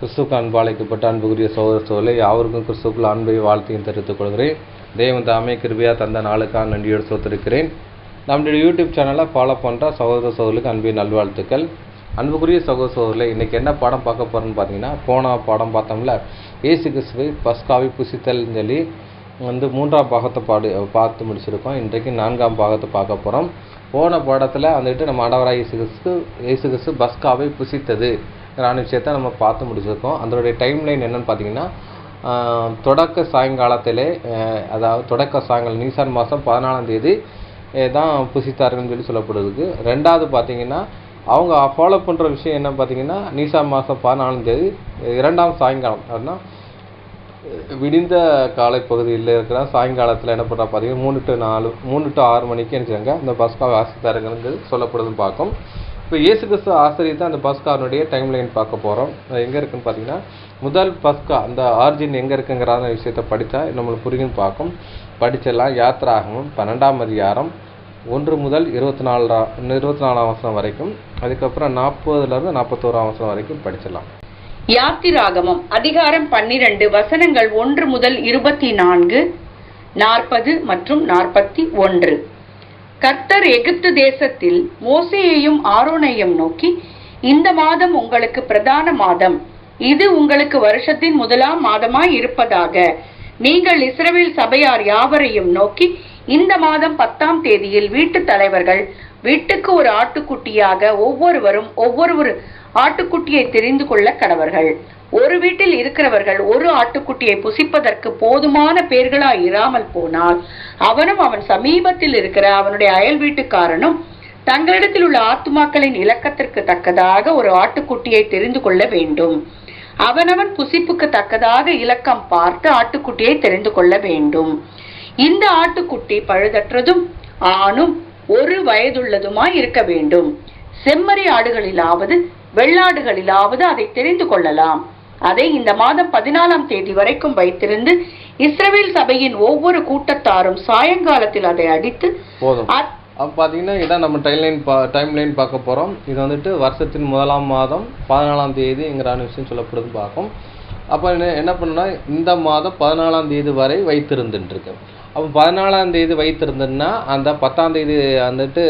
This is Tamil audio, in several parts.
கிறிஸ்துவுக்கு அன்பாளைக்கப்பட்ட அன்புக்குரிய சகோதரர்களே, யாவருக்கும் கிறிஸ்துவுக்குள் அன்பை வாழ்த்தையும் தெரிவித்துக் கொள்கிறேன். தேவன் தாமே கிருபையாக தந்த நாளுக்காக நன்றியோடு சோத்திருக்கிறேன். நம்முடைய யூடியூப் சேனலை ஃபாலோ பண்ணுற சகோதரர்களுக்கு அன்பின் நல்வாழ்த்துக்கள். அன்புக்குரிய சகோதரர்களே, இன்றைக்கி என்ன பாடம் பார்க்க போகிறோன்னு பார்த்தீங்கன்னா, போன பாடம் பார்த்தோம்ல, இயேசு கிறிஸ்துவை பஸ்காவை புசித்தல்னு சொல்லி மூன்றாம் பாகத்தை பார்த்து முடிச்சிருக்கோம். இன்றைக்கு 4ஆம் பாகத்தை பார்க்க போகிறோம். போன பாடத்தில் வந்துட்டு நம்ம ஆண்டவராக இயேசு கிறிஸ்து பஸ்காவை புசித்தது விஷயத்தை நம்ம பார்த்து முடிச்சிருக்கோம். அதனுடைய டைம்லைன் என்னென்னு பார்த்தீங்கன்னா, தொடக்க சாயங்காலத்திலே, அதாவது தொடக்க சாயங்காலம் நீசான் மாதம் 14ஆம் தேதி தான் புசித்தார்கள்னு சொல்லி சொல்லப்படுறதுக்கு. ரெண்டாவது பார்த்தீங்கன்னா, அவங்க ஃபாலோ பண்ணுற விஷயம் என்ன பார்த்தீங்கன்னா, நீசான் மாதம் 14ஆம் தேதி 2ஆம் சாயங்காலம், அப்படின்னா விடிந்த காலை பகுதியில் இருக்கிற சாயங்காலத்தில் என்ன பண்ணுறா பார்த்தீங்கன்னா 3 to 6 மணிக்கு நினச்சாங்க இந்த பஸ்காவை ஆசித்தாருங்கிறது சொல்லப்படுதுன்னு பார்க்கும். இப்போ இயேசு கிறிஸ்து ஆசிரியத்தை அந்த பஸ்கானுடைய டைம்லைன் பார்க்க போகிறோம். அது எங்கே இருக்குதுன்னு பார்த்தீங்கன்னா, முதல் பஸ்கா அந்த ஆர்ஜின் எங்கே இருக்குங்கிற விஷயத்தை படித்தா நம்மளுக்கு புரியுன்னு பார்க்கும். படிச்சிடலாம். யாத்திராகமம் 12ஆம் அதிகாரம் 1 முதல் 24ஆம் வசனம் வரைக்கும், அதுக்கப்புறம் 40லேருந்து 41ஆம் வசனம் வரைக்கும் படிச்சிடலாம். யாத்திராகமம் அதிகாரம் 12 வசனங்கள் 1 முதல் 24, 40 மற்றும் 41. கர்த்தர் எகிப்து தேசத்தில் மோசேயையும் ஆரோனையும் நோக்கி, இந்த மாதம் உங்களுக்கு பிரதான மாதம், இது உங்களுக்கு வருஷத்தின் முதலாம் மாதமாய் இருப்பதாக. நீங்கள் இஸ்ரவேல் சபையார் யாவரையும் நோக்கி, இந்த மாதம் 10ஆம் தேதியில் வீட்டு தலைவர்கள் வீட்டுக்கு ஒரு ஆட்டுக்குட்டியாக ஒவ்வொருவரும் ஒவ்வொரு ஆட்டுக்குட்டியை தெரிந்து கொள்ள கடவர்கள். ஒரு வீட்டில் இருக்கிறவர்கள் ஒரு ஆட்டுக்குட்டியை புசிப்பதற்கு போதுமான பேர்களாய் இராமல் போனால், அவனும் அவன் சமீபத்தில் இருக்கிற அவனுடைய அயல் வீட்டுக்காரனும் தங்களிடத்தில் உள்ள ஆத்துமாக்களின் இலக்கத்திற்கு தக்கதாக ஒரு ஆட்டுக்குட்டியை தெரிந்து கொள்ள வேண்டும். அவனவன் புசிப்புக்கு தக்கதாக இலக்கம் பார்த்து ஆட்டுக்குட்டியை தெரிந்து கொள்ள வேண்டும். இந்த ஆட்டுக்குட்டி பழுதற்றதும் ஆணும் 1 வயதுள்ளதுமாய் இருக்க வேண்டும். செம்மறி ஆடுகளிலாவது வெள்ளாடுகளிலாவது அதை தெரிந்து கொள்ளலாம். அதை இந்த மாதம் 14ஆம் தேதி வரைக்கும் வைத்திருந்து இஸ்ரவேல் சபையின் ஒவ்வொரு கூட்டத்தாரும் சாயங்காலத்தில் அதை அடித்து போதும். பார்த்தீங்கன்னா இதான் நம்ம டைம்லைன் பார்க்க போகிறோம். இது வந்துட்டு வருஷத்தின் முதலாம் மாதம் 14ஆம் தேதிங்கிற விஷயம் சொல்லப்படுதுன்னு பார்க்கும். அப்போ என்ன பண்ணுன்னா, இந்த மாதம் 14ஆம் தேதி வரை வைத்திருந்துட்டுருக்கு. அப்போ 14ஆம் தேதி வைத்திருந்துன்னா அந்த 10ஆம் தேதி வந்துட்டு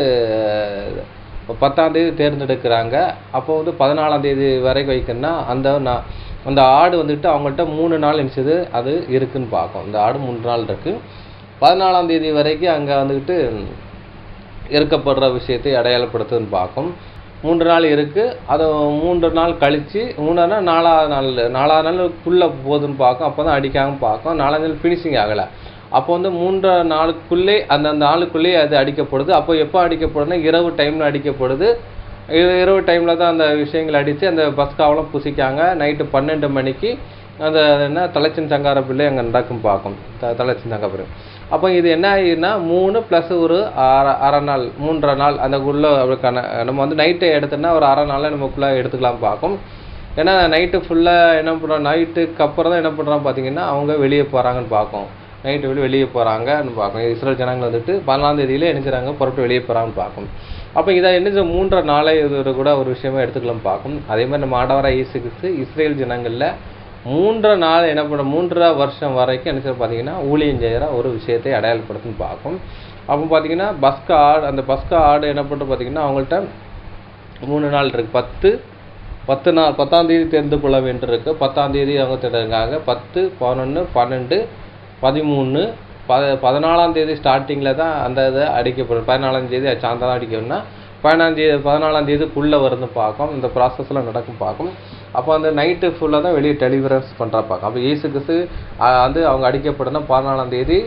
10ஆம் தேதி தேர்ந்தெடுக்கிறாங்க. அப்போ 14ஆம் தேதி வரைக்கும் வைக்கணும்னா அந்த ஆடு வந்துட்டு அவங்கள்ட்ட 3 நாள் நினச்சது அது இருக்குதுன்னு பார்க்கும். இந்த ஆடு 3 நாள் இருக்குது. 14ஆம் தேதி வரைக்கும் அங்கே வந்துக்கிட்டு இருக்கப்படுற விஷயத்தை அடையாளப்படுத்துன்னு பார்க்கும். 3 நாள் இருக்குது. அதை 3 நாள் கழித்து 3 நாள் 4ஆவது நாளுக்குள்ளே போகுதுன்னு பார்க்கும். அப்போ தான் அடிக்காமல் பார்க்கும். 4ஆம் நாள் ஃபினிஷிங் ஆகலை. அப்போ 3 நாளுக்குள்ளே அந்த நாளுக்குள்ளேயே அது அடிக்கப்படுது. அப்போ எப்போ அடிக்கப்படுதுன்னா, இரவு டைமில் அடிக்கப்படுது. இரவு டைமில் தான் அந்த விஷயங்கள் அடித்து அந்த பஸ்காவெல்லாம் புசிக்காங்க. நைட்டு 12 மணிக்கு அந்த என்ன தலைச்சின் சங்கார பிள்ளை அங்கே நடக்கும் பார்க்கும். தலைச்சின் சங்கார பிள்ளை. அப்போ இது என்ன ஆகிதுன்னா, 3 + ஒரு அரை நாள் 3.5 நாள் அந்தக்குள்ளே நம்ம நைட்டு எடுத்தோன்னா ஒரு அரை நாளில் நமக்குள்ளே எடுத்துக்கலாம் பார்க்கும். ஏன்னா நைட்டு ஃபுல்லாக என்ன பண்ணுறோம், நைட்டுக்கு அப்புறம் தான் என்ன பண்ணுறோம் பார்த்தீங்கன்னா, அவங்க வெளியே போகிறாங்கன்னு பார்க்கும். நைட்டு வெளியே போகிறாங்கன்னு பார்க்கும். இஸ்ரேல் ஜனங்கள் வந்துட்டு 14ஆம் தேதியிலே நினைச்சாங்க புறப்பட்டு வெளியே போகிறாங்கன்னு பார்க்கும். அப்போ இதை என்ன 3.5 நாளை இது கூட ஒரு விஷயமா எடுத்துக்கலாம் பார்க்கும். அதே மாதிரி நம்ம ஆண்டவராக இயேசு கிறிஸ்து இஸ்ரேல் ஜனங்களில் 3.5 நாள் என்ன பண்ண 3.5 வருஷம் வரைக்கும் என்ன செய்ய பார்த்தீங்கன்னா ஊழியம் செய்கிற ஒரு விஷயத்தை அடையாளப்படுத்துன்னு பார்க்கும். அப்போ பார்த்தீங்கன்னா அந்த பஸ்கா ஆடு என்ன பண்ணுறது பார்த்தீங்கன்னா, அவங்கள்ட்ட 3 நாள் இருக்குது. 10ஆம் தேதி தெரிந்து கொள்ள வேண்டியிருக்கு. 10ஆம் தேதி அவங்க தெரிஞ்சுக்காங்க. 10, 11, 12, 13, 14ஆம் தேதி ஸ்டார்டிங்கில் தான் அந்த இதை அடிக்கப்படும். 14ஆம் தேதி சாயந்தரம் அடிக்கணும்னா 14ஆம் தேதிக்குள்ளே வருதுன்னு பார்க்கும். இந்த ப்ராசஸ்லாம் நடக்கும் பார்க்கும். அப்போ அந்த நைட்டு ஃபுல்லாக தான் வெளியே டெலிவரன்ஸ் பண்ணுறா பார்க்கும். அப்போ இயேசு கிறிஸ்து அவங்க அடிக்கப்படுதுன்னா 14ஆம் தேதி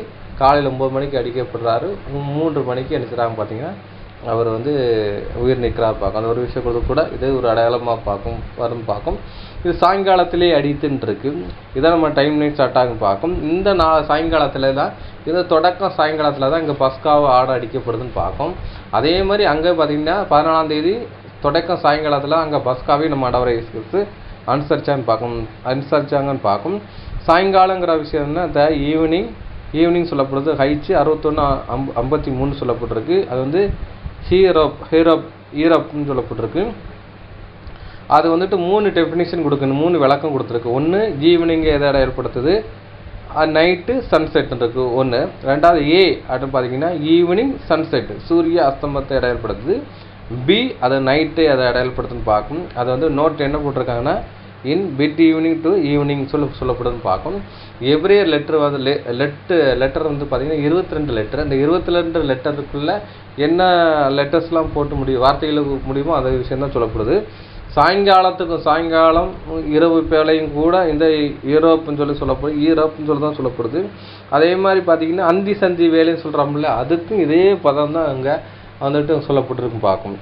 காலையில் 9 மணிக்கு அடிக்கப்படுறாரு. 3 மணிக்கு நினைச்சுறாங்க பார்த்தீங்கன்னா அவர் உயிர் நிற்கிறார் பார்க்கும். அந்த ஒரு விஷயம் கூட இது ஒரு அடையாளமாக வரும்னு பார்க்கும். இது சாயங்காலத்திலே அடித்துன்னு இருக்கு. இதான் நம்ம டைம்லைன் ஸ்டார்ட் ஆகும் பார்க்கும். இந்த சாயங்காலத்தில் தான், இது தொடக்கம் சாயங்காலத்தில் தான் இங்கே பஸ்காவை ஆடு அடிக்கப்படுதுன்னு பார்க்கும். அதே மாதிரி அங்கே பார்த்தீங்கன்னா 14ஆம் தேதி தொடக்கம் சாயங்காலத்தில் அங்கே பஸ்காவே நம்ம ஆண்டவராக இயேசு கிறிஸ்து அனுசரிச்சாங்கன்னு பார்க்கும். சாயங்காலங்கிற விஷயம்னா இந்த ஈவினிங் சொல்லப்படுது. ஹைச்சு 61:53 சொல்லப்பட்டிருக்கு. அது ஈரப்னு சொல்லப்பட்டிருக்கு. அது வந்துட்டு 3 டெஃபினிஷன் கொடுக்கணும், 3 விளக்கம் கொடுத்துருக்கு. ஒன்று ஈவினிங் எதை அடையாளப்படுத்துது, நைட்டு சன்செட் இருக்கு ஒன்று. ரெண்டாவது ஏ அப்படின்னு பார்த்தீங்கன்னா ஈவினிங் சன்செட் சூரிய அஸ்தமத்தை அடையாளப்படுத்துது. பி அது நைட்டு அதை அடையாளப்படுத்துன்னு பார்க்கும். அது வந்து நோட் என்ன போட்டிருக்காங்கன்னா இன் பிட் ஈவினிங் டு ஈவினிங் சொல்லப்படுதுன்னு பார்க்கும். எவ்ரி லெட்டர் வந்து லெட்டர் வந்து பார்த்தீங்கன்னா 22 லெட்டர். அந்த 22 லெட்டருக்குள்ளே என்ன லெட்டர்ஸ்லாம் போட்டு வார்த்தைகளுக்கு முடியுமோ அந்த விஷயம் தான் சொல்லப்படுது. சாயங்காலம் இரவு வேளையும் கூட இந்த ஈரோப்புன்னு சொல்லப்படுது, ஈரோப்புன்னு தான் சொல்லப்படுது. அதே மாதிரி பார்த்தீங்கன்னா அந்தி சந்தி வேலைன்னு சொல்கிறோம்ல, அதுக்கும் இதே பதம் தான் அங்கே வந்துட்டு சொல்லப்பட்டிருக்கு பார்க்கும்.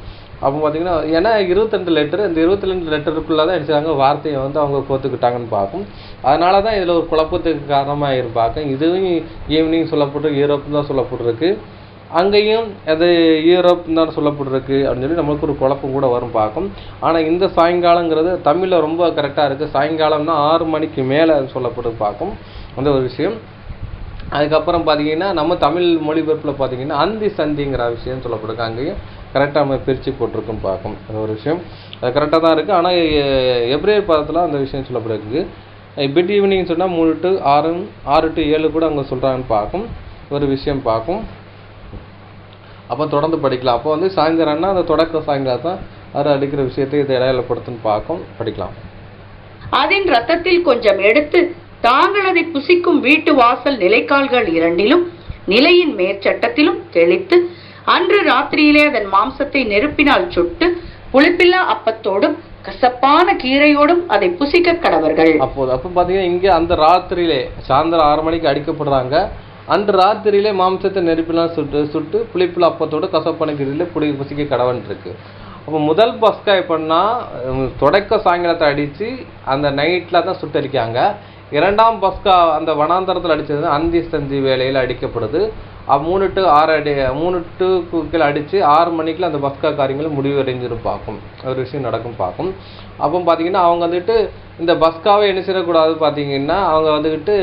அப்போ பார்த்தீங்கன்னா ஏன்னா 22 லெட்டர், இந்த 22 லெட்டருக்குள்ளே தான் அடிச்சாங்க வார்த்தையை வந்து அவங்க கோத்துக்கிட்டாங்கன்னு பார்க்கும். அதனால தான் இதில் ஒரு குழப்பத்துக்கு காரணமாக இருப்பாங்க. இதுவும் ஈவினிங் சொல்லப்பட்டு ஈரோப்புன்னு தான் சொல்லப்பட்டிருக்கு, அங்கேயும் அது ஈரோப் தான் சொல்லப்பட்டிருக்கு அப்படின்னு சொல்லி நம்மளுக்கு ஒரு குழப்பம் கூட வரும் பார்க்கும். ஆனால் இந்த சாயங்காலங்கிறது தமிழில் ரொம்ப கரெக்டாக இருக்குது. சாயங்காலம்னா 6 மணிக்கு மேலே சொல்லப்பட்டு பார்க்கும் அந்த ஒரு விஷயம். அதுக்கப்புறம் பார்த்தீங்கன்னா நம்ம தமிழ் மொழிபெயர்ப்பில் பார்த்தீங்கன்னா அந்தி சந்திங்கிற விஷயம் சொல்லப்பட்டிருக்கு, அங்கேயும் கரெக்டாக நம்ம பிரித்து போட்டிருக்கும் பார்க்கும் அந்த ஒரு விஷயம். அது கரெக்டாக தான் இருக்குது. ஆனால் எப்ரேயர் பதத்தில் அந்த விஷயம் சொல்லப்பட்டிருக்கு. பிட் ஈவினிங் சொன்னால் 3 to 6, 6 to 7 கூட அவங்க சொல்கிறாங்கன்னு பார்க்கும் ஒரு விஷயம் பார்க்கும். அப்போ தொடர்ந்து படிக்கலாம். அப்போ வந்து சாயந்தரம்னா அந்த தொடக்க சாயங்காலம் தான் அது அடிக்கிற விஷயத்தை இதை இடையாளப்படுத்துன்னு பார்க்கும், படிக்கலாம். அதன் ரத்தத்தில் கொஞ்சம் எடுத்து தாங்கள் அதை புசிக்கும் வீட்டு வாசல் நிலைக்கால்கள் 2லும் நிலையின் மேற்சட்டத்திலும் தெளித்து அன்று ராத்திரியிலே அதன் மாம்சத்தை நெருப்பினால் சுட்டு புளிப்பில்லா அப்பத்தோடும் கசப்பான கீரையோடும் அதை புசிக்க கடவர்கள். அப்போ பார்த்தீங்கன்னா இங்கே அந்த ராத்திரியிலே சாயந்தரம் 6 மணிக்கு அடிக்கப்படுறாங்க. அன்று ராத்திரியிலே மாம்சத்தை நெருப்பிலாம் சுட்டு புளிப்பில் அப்பத்தோடு கசப்பான கீரையில புசிக்க கடவன் இருக்கு. அப்போ முதல் பஸ்கா எப்படின்னா தொடக்க சாயங்காலத்தை அடித்து அந்த நைட்டில் தான் சுட்டரிக்காங்க. 2ஆம் பஸ்கா அந்த வனாந்தரத்தில் அடித்தது அந்தி சந்தி வேலையில் அடிக்கப்படுது. 3 to 6 அடித்து 6 மணிக்குள்ள அந்த பஸ்கா காரியங்கள் முடிவடைஞ்சிரும் பார்க்கும் ஒரு விஷயம் நடக்கும் பார்க்கும். அப்போ பார்த்தீங்கன்னா அவங்க வந்துட்டு இந்த பஸ்காவை என்ன செய்யக்கூடாது பார்த்தீங்கன்னா அவங்க வந்துக்கிட்டு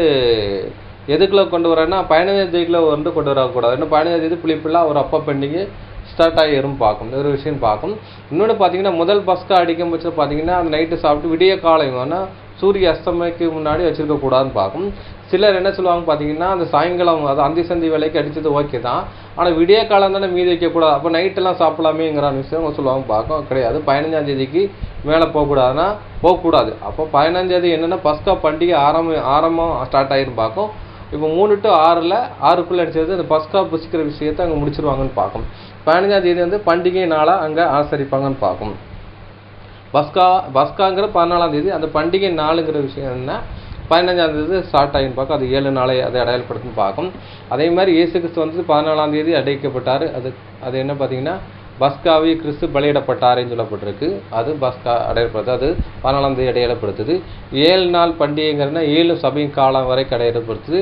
எதுக்குள்ள கொண்டு வரேன்னா 15ஆம் தேதிக்குள்ள வந்து கொண்டு வரக்கூடாது. இன்னும் 15ஆம் தேதி புளிப்பில்லாம் ஒரு அப்பா பெண்டிங்கு ஸ்டார்ட் ஆகிரும் பார்க்கும் ஒரு விஷயம் பார்க்கும். இன்னொன்று பார்த்தீங்கன்னா முதல் பஸ்கா அடிக்கும் பட்சம் பார்த்தீங்கன்னா அந்த நைட்டு சாப்பிட்டு விடிய காலம் ஆனால் சூரிய அஸ்தமைக்கு முன்னாடி வச்சுருக்கக்கூடாதுன்னு பார்க்கும். சிலர் என்ன சொல்லுவாங்க பார்த்தீங்கன்னா அந்த சாயங்காலம் அது அந்தி சந்தி வேலைக்கு அடித்தது ஓகே தான், ஆனால் விடிய காலம் தானே மீதி வைக்கக்கூடாது, அப்போ நைட்டெல்லாம் சாப்பிடலாமேங்கிற விஷயம் அவங்க சொல்லுவாங்க பார்க்கும். கிடையாது, 15ஆம் தேதிக்கு மேலே போகக்கூடாதுன்னா போகக்கூடாது. அப்போ 15ஆம் தேதி என்னென்னா பஸ்கா பண்டிகை ஆரம்பம் ஸ்டார்ட் ஆகிரும் பார்க்கும். இப்போ 3 to 6 அடிச்சது அந்த பஸ்கா புசிக்கிற விஷயத்தை அங்கே முடிச்சிருவாங்கன்னு பார்க்கும். 15ஆம் தேதி வந்து பண்டிகை நாளாக அங்கே ஆசரிப்பாங்கன்னு பார்க்கும். பஸ்காங்கிற 14ஆம் தேதி, அந்த பண்டிகை நாளுங்கிற விஷயம் என்ன 15ஆம் தேதி ஸ்டார்ட் ஆகின்னு பார்க்கும். அது 7 நாளை அதை அடையாளப்படுத்துன்னு பார்க்கும். அதே மாதிரி இயேசு கிறிஸ்து வந்து 14ஆம் தேதி அடைக்கப்பட்டார். அது என்ன பார்த்தீங்கன்னா பஸ்காவி கிறிஸ்து பலியிடப்பட்டாருன்னு சொல்லப்பட்டிருக்கு. அது பஸ்கா அடையாளப்படுத்து, அது 14ஆம் தேதி அடையாளப்படுத்துது. 7 நாள் பண்டிகைங்கிறதுனா 7 சபையின் காலம் வரைக்கும் அடையாளப்படுத்துது.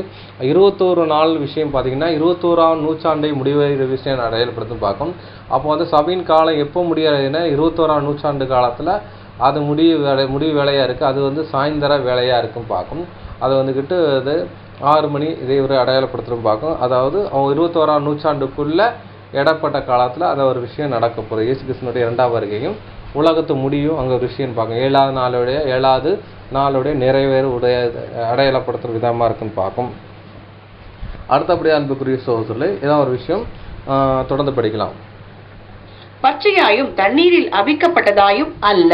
21 நாள் விஷயம் பார்த்தீங்கன்னா 21ஆம் நூற்றாண்டை முடிவடைகிற விஷயம் அடையாளப்படுத்துன்னு பார்க்கும். அப்போ வந்து சபையின் காலம் எப்போ முடியறதுன்னா 21ஆம் நூற்றாண்டு காலத்தில் அது முடிவு வேலையாக இருக்குது. அது வந்து சாயந்தர வேலையாக இருக்கும் பார்க்கும். அது வந்துக்கிட்டு அது 6 மணி இதை ஒரு அடையாளப்படுத்துகிறோம் பார்க்கும். அதாவது அவங்க 21ஆம் நூற்றாண்டுக்குள்ளே இடப்பட்ட காலத்தில் அதை ஒரு விஷயம் நடக்க போகுது. இயேசு கிறிஸ்துனுடைய 2ஆம் வருகையும் உலகத்து முடியும் அங்கே ஒரு விஷயம் பார்க்கும். 7ஆவது நாளுடைய நிறைவேறு அடையாளப்படுத்துகிற விதமாக இருக்குன்னு பார்க்கும். அடுத்தபடியாக அன்புக்குரிய சகோதரர்களே இதான் ஒரு விஷயம், தொடர்ந்து படிக்கலாம். பச்சையாயும் தண்ணீரில் அவிக்கப்பட்டதாயும் அல்ல,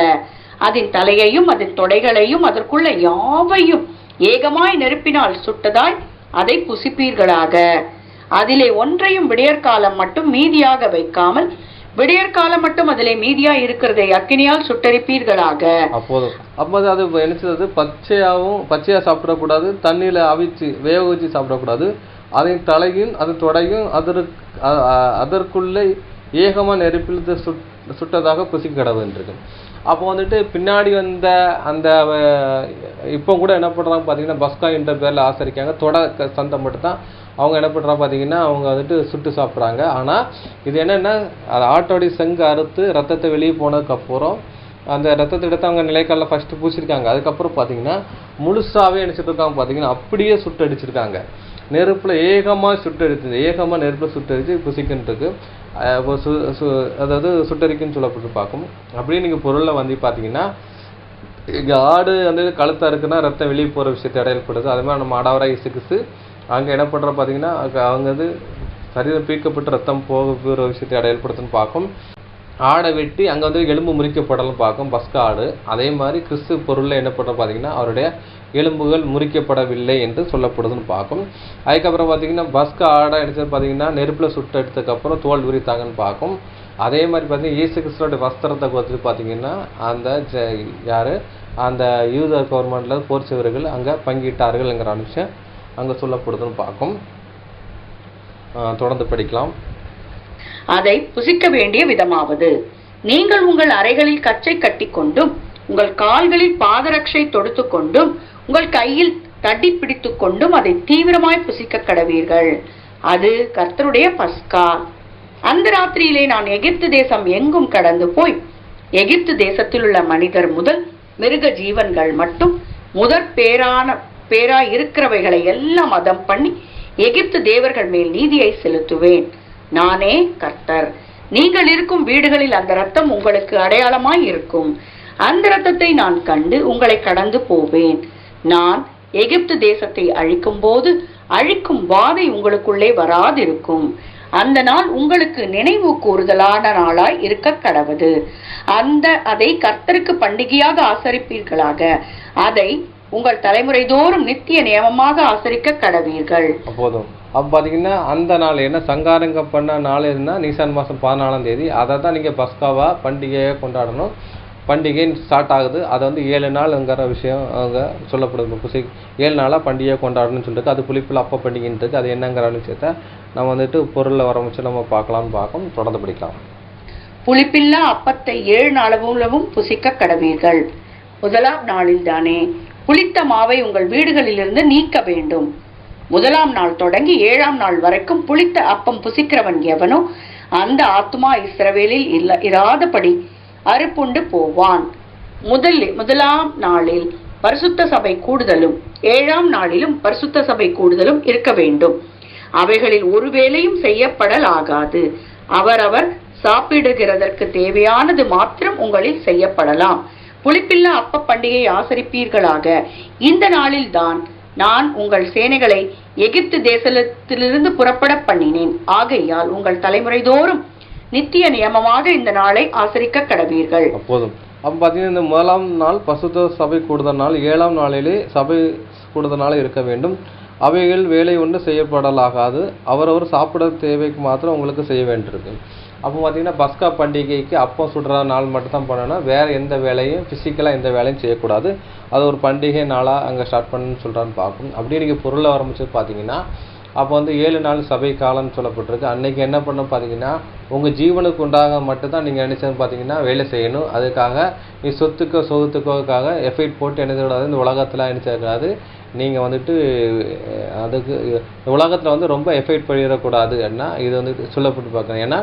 அதன் தலையையும் அதன் தொடைகளையும் அதற்குள்ள யாவையும் ஏகமாய் நெருப்பினால் சுட்டதாய் அதை புசிப்பீர்களாக. அதிலே ஒன்றையும் விடியற்காலம் மட்டும் மீதியாக வைக்காமல் விடியற்காலம் மட்டும் அதிலே மீதியாய் இருக்கிறதை அக்கினியால் சுட்டரிப்பீர்களாக. அப்போது அது நினைச்சது பச்சையா சாப்பிடக்கூடாது, தண்ணியில அவிச்சு வேக வச்சு சாப்பிடக்கூடாது. அதன் தலையும் அதன் தொடையும் அதற்குள்ளே ஏகமாக நெருப்பில் சுட்டதாக புசிக்க கடவுன்றிருக்கு. அப்போ வந்துட்டு பின்னாடி வந்த அந்த இப்போ கூட என்ன பண்ணுறாங்க பார்த்தீங்கன்னா பஸ்கா என்ற பேரில் ஆசரிக்காங்க. சந்தை மட்டும்தான் அவங்க என்ன பண்ணுறாங்க பார்த்தீங்கன்னா அவங்க வந்துட்டு சுட்டு சாப்பிட்றாங்க. ஆனால் இது என்னென்னா அது ஆட்டோடைய செங்கு அறுத்து ரத்தத்தை வெளியே போனதுக்கப்புறம் அந்த ரத்தத்தை எடுத்து அவங்க நிலைக்காலில் ஃபஸ்ட்டு பூசிருக்காங்க. அதுக்கப்புறம் பார்த்தீங்கன்னா முழுசாகவே அடிச்சுட்டு இருக்காங்க பார்த்தீங்கன்னா அப்படியே சுட்டு அடிச்சிருக்காங்க. நெருப்பில் ஏகமாக நெருப்பில் புசிக்கின்றது அதாவது சுட்டரிக்குன்னு சொல்லப்பட்டு பார்க்கும். அப்படியே நீங்கள் பொருளில் வந்து பார்த்தீங்கன்னா இங்கே ஆடு வந்து கழுத்தாக இருக்குன்னா ரத்தம் வெளியே போகிற விஷயத்தை அடையப்படுது. அது மாதிரி நம்ம ஆடவராக இயேசு அங்கே என்ன பண்ணுற பார்த்தீங்கன்னா அவங்க வந்து சரீரம் பீக்கப்பட்டு ரத்தம் போகிற விஷயத்தை அடையப்படுத்துன்னு பார்க்கும். ஆடை வெட்டி அங்கே வந்து எலும்பு முறிக்கப்படலாம் பார்க்கும் பஸ்கா ஆடு. அதே மாதிரி கிறிஸ்து பொருளில் என்ன பண்ணுற பார்த்தீங்கன்னா அவருடைய எலும்புகள் முறிக்கப்படவில்லை என்று சொல்லப்படுதுன்னு பார்க்கும். அதுக்கப்புறம் பார்த்தீங்கன்னா பஸ்கா ஆடை எடுத்தது பார்த்தீங்கன்னா நெருப்பில் சுட்டு எடுத்ததுக்கப்புறம் தோல் உரித்தாங்கன்னு பார்க்கும். அதே மாதிரி பார்த்தீங்கன்னா இயேசு கிறிஸ்துவோட வஸ்திரத்தை கொடுத்து பார்த்தீங்கன்னா அந்த யூத கவர்மெண்ட்டில் போர் செய்வர்கள் அங்கே பங்கிட்டார்கள்ங்கிற விஷயம் அங்கே சொல்லப்படுதுன்னு பார்க்கும். தொடர்ந்து படிக்கலாம். அதை புசிக்க வேண்டிய விதமாவது, நீங்கள் உங்கள் அறைகளில் கச்சை கட்டி கொண்டும் உங்கள் கால்களில் பாதரட்சை தொடுத்து கொண்டும் உங்கள் கையில் தடி பிடித்து கொண்டும் அதை தீவிரமாய் புசிக்க கடவீர்கள். அது கர்த்தருடைய பஸ்கா. அந்த ராத்திரியிலே நான் எகிப்து தேசம் எங்கும் கடந்து போய் எகிப்து தேசத்தில் உள்ள மனிதர் முதல் மிருக ஜீவன்கள் மட்டும் முதற் பேராய் இருக்கிறவைகளை எல்லாம் அதம் பண்ணி எகிப்து தேவர்கள் மேல் நீதியை செலுத்துவேன். நானே கர்த்தர். நீங்கள் இருக்கும் வீடுகளில் அந்த ரத்தம் உங்களுக்கு அடையாளமாய் இருக்கும். அந்த ரத்தத்தை நான் கண்டு உங்களை கடந்து போவேன். நான் எகிப்து தேசத்தை அழிக்கும் போது அழிக்கும் வாதை உங்களுக்குள்ளே வராதிருக்கும். அந்த நாள் உங்களுக்கு நினைவு கூறுதலான நாளாய் இருக்க கடவது. அதை கர்த்தருக்கு பண்டிகையாக ஆசரிப்பீர்களாக. அதை உங்கள் தலைமுறை தோறும் நித்திய நியமமாக ஆசரிக்க கடவீர்கள். அப்போதும் அப்போ பார்த்தீங்கன்னா அந்த நாள் என்ன சங்காரங்க பண்ண நாள் இருந்தால் நீசான் மாதம் 14ஆம் தேதி அதை தான் நீங்கள் பஸ்காவா பண்டிகையாக கொண்டாடணும். பண்டிகை ஸ்டார்ட் ஆகுது. அதை வந்து 7 நாளுங்கிற விஷயம் அங்கே சொல்லப்படுது. 7 நாளாக பண்டிகையை கொண்டாடணும்னு சொல்லிட்டு அது புளிப்பில் அப்போ பண்டிகைன்றது அது என்னங்கிற விஷயத்த நம்ம வந்துட்டு பொருளில் வரமிச்சு நம்ம பார்க்கலாம். தொடர்ந்து படிக்கலாம். புளிப்பில்லா அப்பத்தை 7 நாளவும் புசிக்க கடவீர்கள். முதலாம் நாளில் தானே புளித்த மாவை உங்கள் வீடுகளிலிருந்து நீக்க வேண்டும். முதலாம் நாள் தொடங்கி 7ஆம் நாள் வரைக்கும் புளித்த அப்பம் புசிக்கிறவன் எவனோ அந்த ஆத்துமா இஸ்ரவேலில் இராதபடி அறுப்புண்டு போவான். முதலாம் நாளில் பரிசுத்த சபை கூடுதலும் 7ஆம் நாளிலும் பரிசுத்த சபை கூடுதலும் இருக்க வேண்டும். அவைகளில் ஒரு வேளையும் செய்யப்படலாகாது. அவரவர் சாப்பிடுகிறதற்கு தேவையானது மாத்திரம் உங்களில் செய்யப்படலாம். புளிப்பில்லா அப்ப பண்டிகையை ஆசரிப்பீர்களாக. இந்த நாளில் தான் நான் உங்கள் சேனைகளை எகிப்து தேசத்திலிருந்து புறப்பட பண்ணினேன். ஆகையால் உங்கள் தலைமுறை தோறும் நித்திய நியமமாக இந்த நாளை ஆசரிக்க கடவீர்கள். அப்போதும் அப்போ பார்த்தீங்கன்னா இந்த முதலாம் நாள் பரிசுத்த சபை கூடுதல் நாள், 7ஆம் நாளிலே சபை கூடுதல் நாள் இருக்க வேண்டும். அவைகள் வேலை ஒன்று செய்யப்படலாகாது. அவரவர் சாப்பிட தேவைக்கு மாத்திரம் உங்களுக்கு செய்ய வேண்டியிருக்கு. அப்போ பார்த்தீங்கன்னா பஸ்கா பண்டிகைக்கு அப்பம் சுடுற நாள் மட்டும் தான் பண்ணணும். வேறு எந்த வேலையும் ஃபிசிக்கலாக எந்த வேலையும் செய்யக்கூடாது. அது ஒரு பண்டிகை நாளாக அங்கே ஸ்டார்ட் பண்ணணும்னு சொல்கிறான்னு பார்க்கும். அப்படியே நீங்கள் பொருளை ஆரம்பிச்சு பார்த்தீங்கன்னா அப்போ வந்து 7 நாள் சபை காலம்னு சொல்லப்பட்டிருக்கு. அன்றைக்கி என்ன பண்ணணும் பார்த்தீங்கன்னா உங்கள் ஜீவனுக்கு உண்டாக மட்டும்தான் நீங்கள் நினைச்சது பார்த்தீங்கன்னா வேலை செய்யணும். அதுக்காக நீ சொத்துக்கோக்காக எஃபெக்ட் போட்டு நினைச்சக்கூடாது. இந்த உலகத்தில் நினைச்சக்கூடாது. நீங்கள் வந்துட்டு அதுக்கு உலகத்தில் வந்து ரொம்ப எஃபெக்ட் பண்ணிடக்கூடாது. ஏன்னா இது வந்து சொல்லப்பட்டு பார்க்கணும். ஏன்னா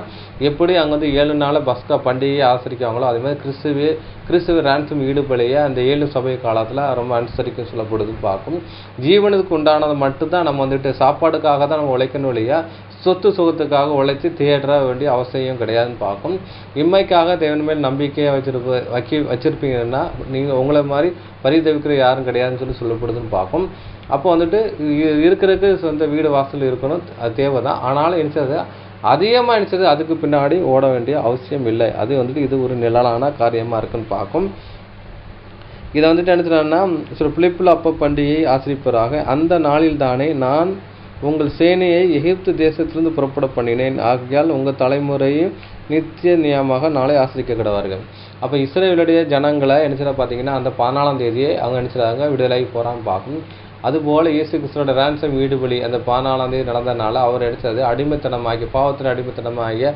எப்படி அங்கே வந்து 7 நாள் பஸ்கா பண்டிகையை ஆசரிக்காங்களோ அதே மாதிரி கிறிஸ்துவ ரான்சம் ஈடுபடைய அந்த 7 சபை காலத்தில் ரொம்ப அனுசரிக்க சொல்லப்படுது பார்க்கும். ஜீவனுக்கு உண்டானது மட்டும்தான் நம்ம வந்துட்டு சாப்பாடுக்காக தான் நம்ம உழைக்கணும் இல்லையா, சொத்து சுகத்துக்காக உழைச்சி தேட வேண்டிய அவசியம் கிடையாதுன்னு பார்க்கும். இம்மைக்காக தேவன் மேல் நம்பிக்கையை வச்சிருப்பீங்கன்னா நீங்கள் உங்களை மாதிரி பரிதவிக்கிற யாரும் கிடையாதுன்னு சொல்லப்படுதுன்னு பார்க்கும். அப்போ வந்துட்டு இருக்கிறதுக்கு சொந்த வீடு வாசல் இருக்கணும், அது தேவை தான். ஆனாலும் நினச்சது அதிகமாக நினச்சது அதுக்கு பின்னாடி ஓட வேண்டிய அவசியம் இல்லை. அது வந்துட்டு இது ஒரு நிழலான காரியமாக இருக்குன்னு பார்க்கும். இதை வந்துட்டு நினச்சிட்டோன்னா சில புளிப்பில் அப்ப பண்டிகையை ஆசரிப்பதாக. அந்த நாளில் தானே நான் உங்கள் சேனையை எகிப்து தேசத்திலிருந்து புறப்பட பண்ணினேன். ஆகையால் உங்கள் தலைமுறையும் நித்திய நியமாக நாளை ஆசரிக்க கிடவார்கள். அப்போ இஸ்ரவேலுடைய ஜனங்களை நினச்சதை பார்த்தீங்கன்னா அந்த 14ஆம் தேதியே அவங்க நினச்சிடாங்க விடுதலை போகிறான்னு பார்க்கும். அதுபோல் இயேசு கிறிஸ்துவோட ரான்சம் ஈடுபலி அந்த 14ஆம் தேதி நடந்ததுனால அவர் நினச்சது அடிமைத்தனமாகிய பாவத்தின் அடிமைத்தனமாகிய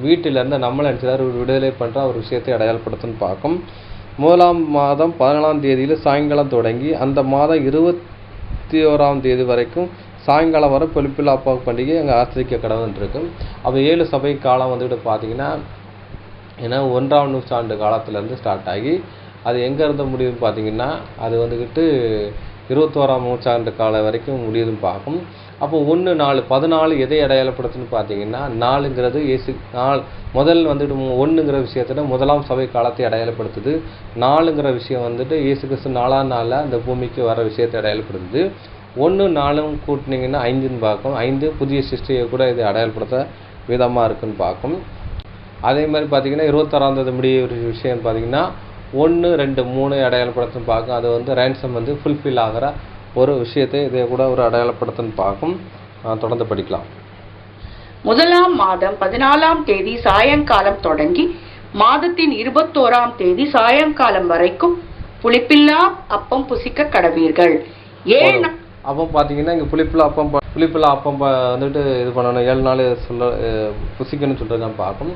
வீட்டிலேருந்து நம்மளை நினச்சதார் விடுதலை பண்ணுற ஒரு விஷயத்தை அடையாளப்படுத்துன்னு பார்க்கும். முதலாம் மாதம் 14ஆம் தேதியில் சாயங்காலம் தொடங்கி அந்த மாதம் 21ஆம் தேதி வரைக்கும் சாயங்காலம் வர புளிப்பில்லா அப்பா பண்டிகை அங்கே ஆச்சரிக்க கடவுன்னு இருக்கும். அப்போ 7 சபை காலம் வந்துட்டு பார்த்தீங்கன்னா ஏன்னா 1ஆம் நூற்றாண்டு காலத்துலேருந்து ஸ்டார்ட் ஆகி அது எங்கேருந்து முடியுதுன்னு பார்த்தீங்கன்னா அது வந்துக்கிட்டு 21ஆம் நூற்றாண்டு காலம் வரைக்கும் முடியுதுன்னு பார்க்கும். அப்போ 1 4 14 எதை அடையாளப்படுத்துன்னு பார்த்தீங்கன்னா 4ங்கிறது இயேசு முதல் வந்துட்டு 1ங்கிற விஷயத்துல முதலாம் சபை காலத்தை அடையாளப்படுத்துது. 4ங்கிற விஷயம் வந்துட்டு இயேசு கிறிஸ்து 4ஆம் நாளில் அந்த பூமிக்கு வர விஷயத்தை அடையாளப்படுத்துது. 1 4 கூட்டினீங்கன்னா 5ன்னு பார்க்கும். 5 புதிய சிருஷ்டியை கூட இது அடையாளப்படுத்த விதமாக இருக்குன்னு பார்க்கும். அதே மாதிரி பார்த்தீங்கன்னா 26ஆம் முடிய ஒரு விஷயம் பார்த்தீங்கன்னா 1 2 3 அடையாளப்படுத்துன்னு பார்க்கும். அது வந்து ரேன்சம் வந்து ஃபுல்ஃபில் ஆகிற ஒரு விஷயத்தை இதை கூட ஒரு அடையாளப்படுத்துன்னு பார்க்கும். தொடர்ந்து படிக்கலாம். முதலாம் மாதம் 14ஆம் தேதி சாயங்காலம் தொடங்கி மாதத்தின் 21ஆம் தேதி சாயங்காலம் வரைக்கும் புளிப்பில்லா அப்பம் புசிக்க கடவீர்கள். அப்போ பார்த்தீங்கன்னா இங்கே புளிப்பில்லா அப்பம் வந்துட்டு இது பண்ணணும் 7 நாள் புசிக்கணும்னு சொல்லிட்டு நான் பார்க்கும்.